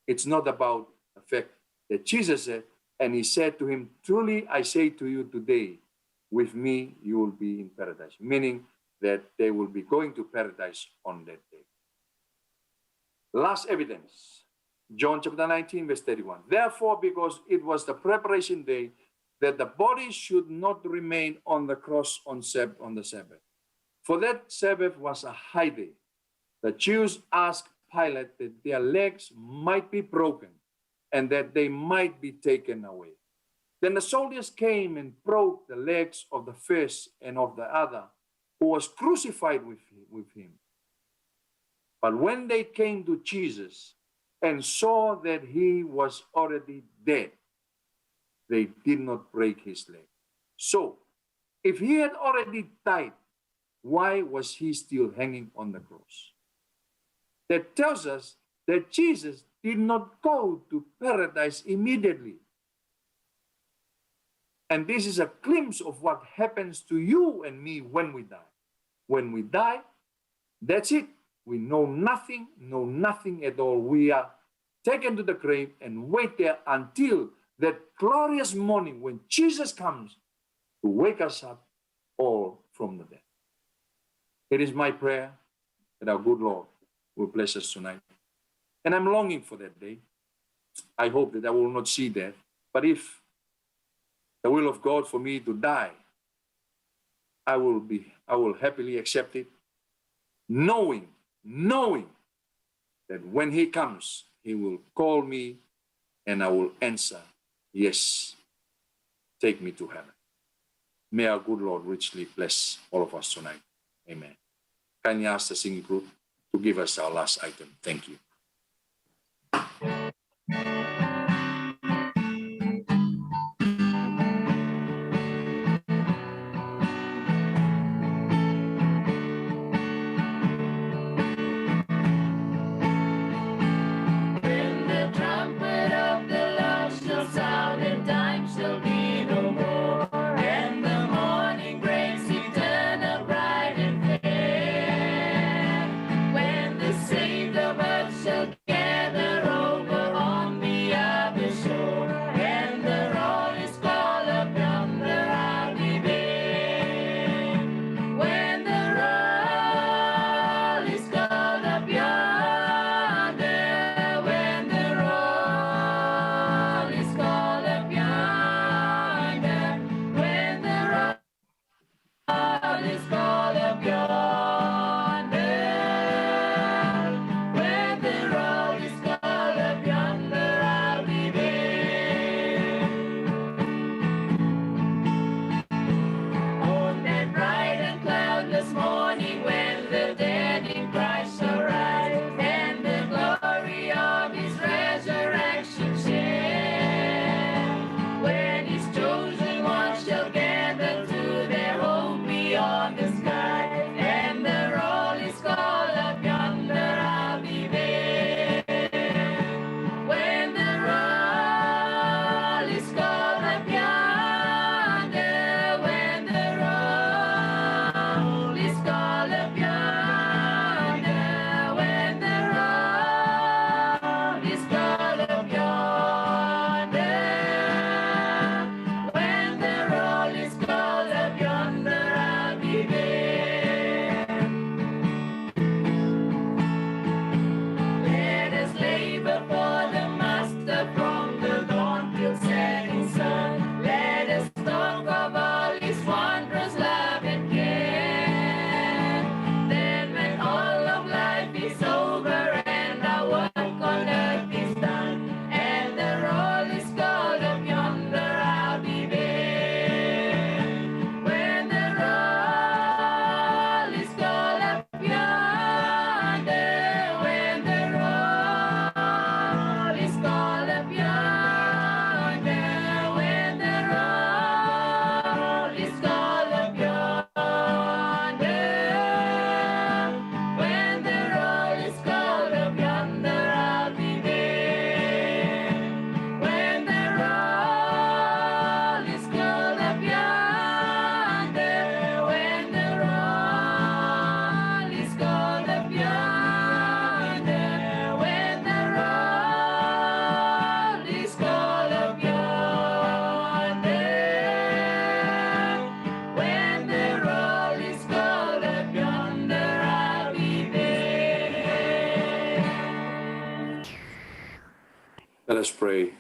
It's not about the fact that Jesus said, and he said to him, truly I say to you today, with me you will be in paradise, meaning that they will be going to paradise on that day. Last evidence, John chapter 19, verse 31. Therefore, because it was the preparation day, that the body should not remain on the cross on the Sabbath. For that Sabbath was a high day. The Jews asked Pilate that their legs might be broken and that they might be taken away. Then the soldiers came and broke the legs of the first and of the other, who was crucified with him. But when they came to Jesus and saw that he was already dead, they did not break his leg. So, if he had already died, why was he still hanging on the cross? That tells us that Jesus did not go to paradise immediately. And this is a glimpse of what happens to you and me when we die. When we die, that's it. We know nothing at all. We are taken to the grave and wait there until that glorious morning when Jesus comes to wake us up all from the dead. It is my prayer that our good Lord will bless us tonight. And I'm longing for that day. I hope that I will not see that. But if the will of God for me to die, I will happily accept it knowing that when he comes, he will call me and I will answer, yes, take me to heaven. May our good Lord richly bless all of us tonight. Amen. Can you ask the singing group to give us our last item? Thank you. Let us pray.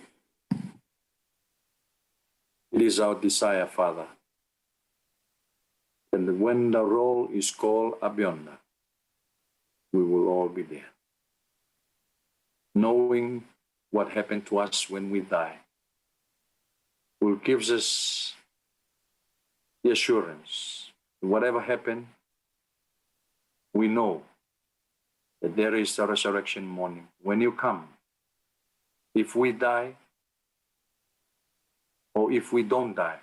It is our desire, Father, that when the roll is called Abionda, we will all be there. Knowing what happened to us when we die will give us the assurance that whatever happened, we know that there is a resurrection morning. When you come, if we die or if we don't die,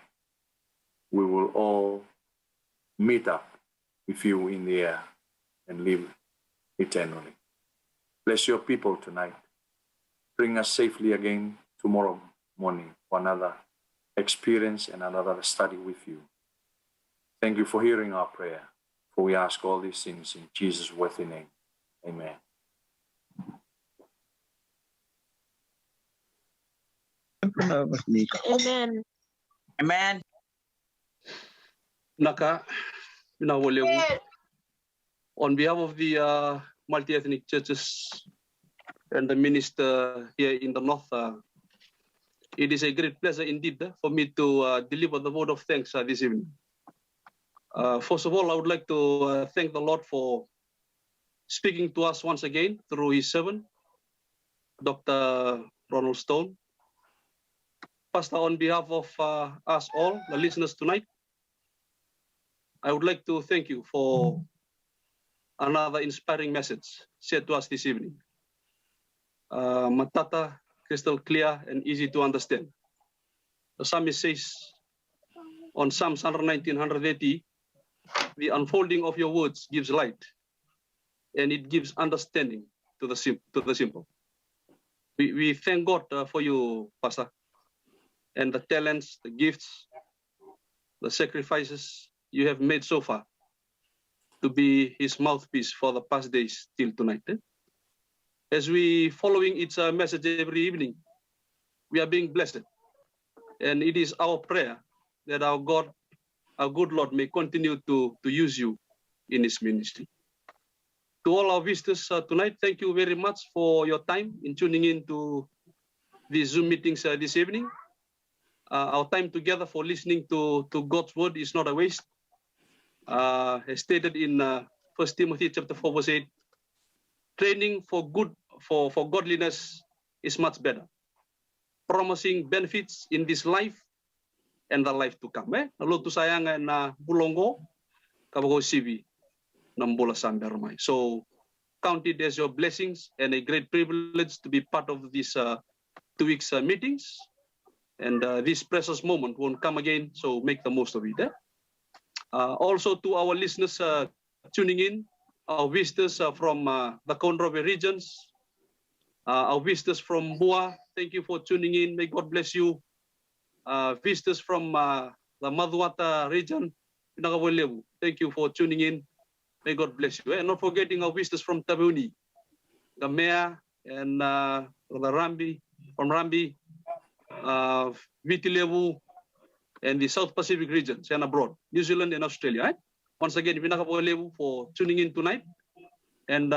we will all meet up with you in the air and live eternally. Bless your people tonight. Bring us safely again tomorrow morning for another experience and another study with you. Thank you for hearing our prayer, for we ask all these things in Jesus' worthy name. Amen. Amen. Amen. Naka, on behalf of the multi-ethnic churches and the minister here in the north, it is a great pleasure indeed for me to deliver the word of thanks this evening. First of all, I would like to thank the Lord for speaking to us once again through his servant, Dr. Ronald Stone. Pastor, on behalf of us all, the listeners tonight, I would like to thank you for another inspiring message shared to us this evening. Matata, crystal clear and easy to understand. The psalmist says on Psalms 119, 180, the unfolding of your words gives light and it gives understanding to the simple. We thank God for you, Pastor, and the talents, the gifts, the sacrifices you have made so far to be his mouthpiece for the past days till tonight. As we following its message every evening, we are being blessed. And it is our prayer that our God, our good Lord, may continue to use you in his ministry. To all our visitors tonight, thank you very much for your time in tuning in to these Zoom meetings this evening. Our time together for listening to God's word is not a waste. As stated in 1 Timothy chapter 4, verse 8, training for godliness is much better, promising benefits in this life and the life to come. Lalu tu sayang na bulongo kabago CV ng bola sambermay. So count it as your blessings and a great privilege to be part of these 2 weeks meetings. And this precious moment won't come again, so make the most of it. Also to our listeners tuning in, our visitors from the Conroe regions, our visitors from Bua, thank you for tuning in. May God bless you. Visitors from the Maduata region, thank you for tuning in. May God bless you. And not forgetting our visitors from Tabuni, the mayor and the Rambi, from Rambi, Vitilevu, and the South Pacific regions and abroad, New Zealand and Australia. Once again, Vinakapolevu for tuning in tonight. And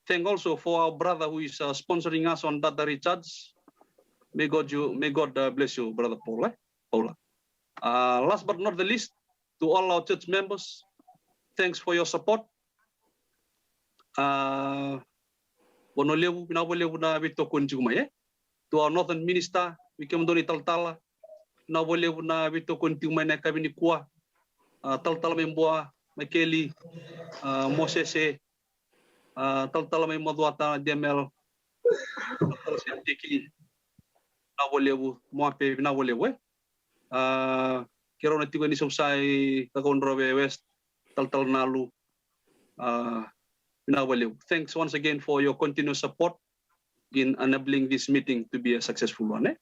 thank also for our brother who is sponsoring us on Data Recharge. May God bless you, Brother Paula. Last but not the least, to all our church members, thanks for your support. Bonolevu, Pinabolevu na Vito Kunjuma, to our Northern Minister, Vikemdoni Taltala, Nabolevu na Vito Kunjuma na Kabinikua, Taltala Memboa, Makeli, Mosese, Taltala Memoduata, Demel, Tiki, Nabolevu, Moape, Nabolevu, Kirona Tigani Subsai, Tagonrove West, Taltal Nalu, Nabolevu. Thanks once again for your continuous support in enabling this meeting to be a successful one.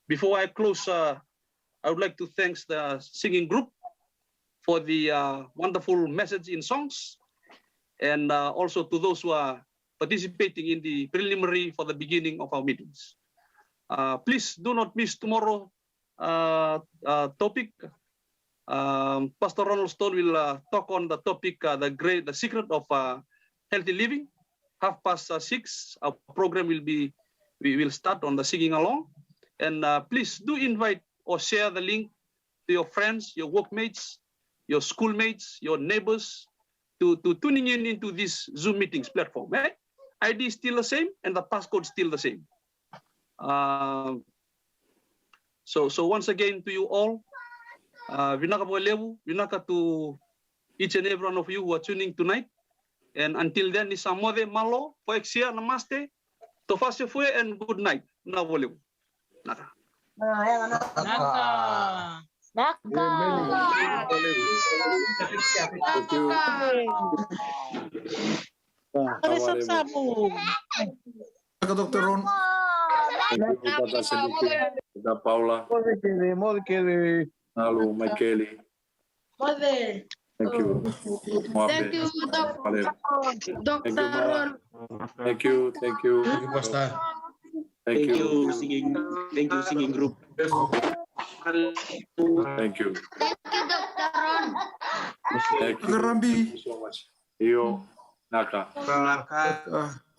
Before I close, I would like to thank the singing group for the wonderful message in songs, and also to those who are participating in the preliminary for the beginning of our meetings. Please do not miss tomorrow topic. Pastor Ronald Stone will talk on the topic, the secret of healthy living. 6:30, our program we will start on the singing along. And please do invite or share the link to your friends, your workmates, your schoolmates, your neighbors, to tuning in into this Zoom meetings platform. ID is still the same and the passcode still the same. So once again to you all, Vinaka to each and every one of you who are tuning tonight. And until then, ni samode malo, poexia, namaste, tofase fue, and good night. Na voleu. Naka. Thank you. Dr. Ron. Thank you, Dr. Sediki, Dr. Paula, Nalu, Michaeli. Thank you. Thank you, Dr. Ron. Thank you. Thank you, Pastor. Thank you. Singing group. Thank you. Dr. Ron. Thank you. Rambi. Thank you so much. Iyo, Naka.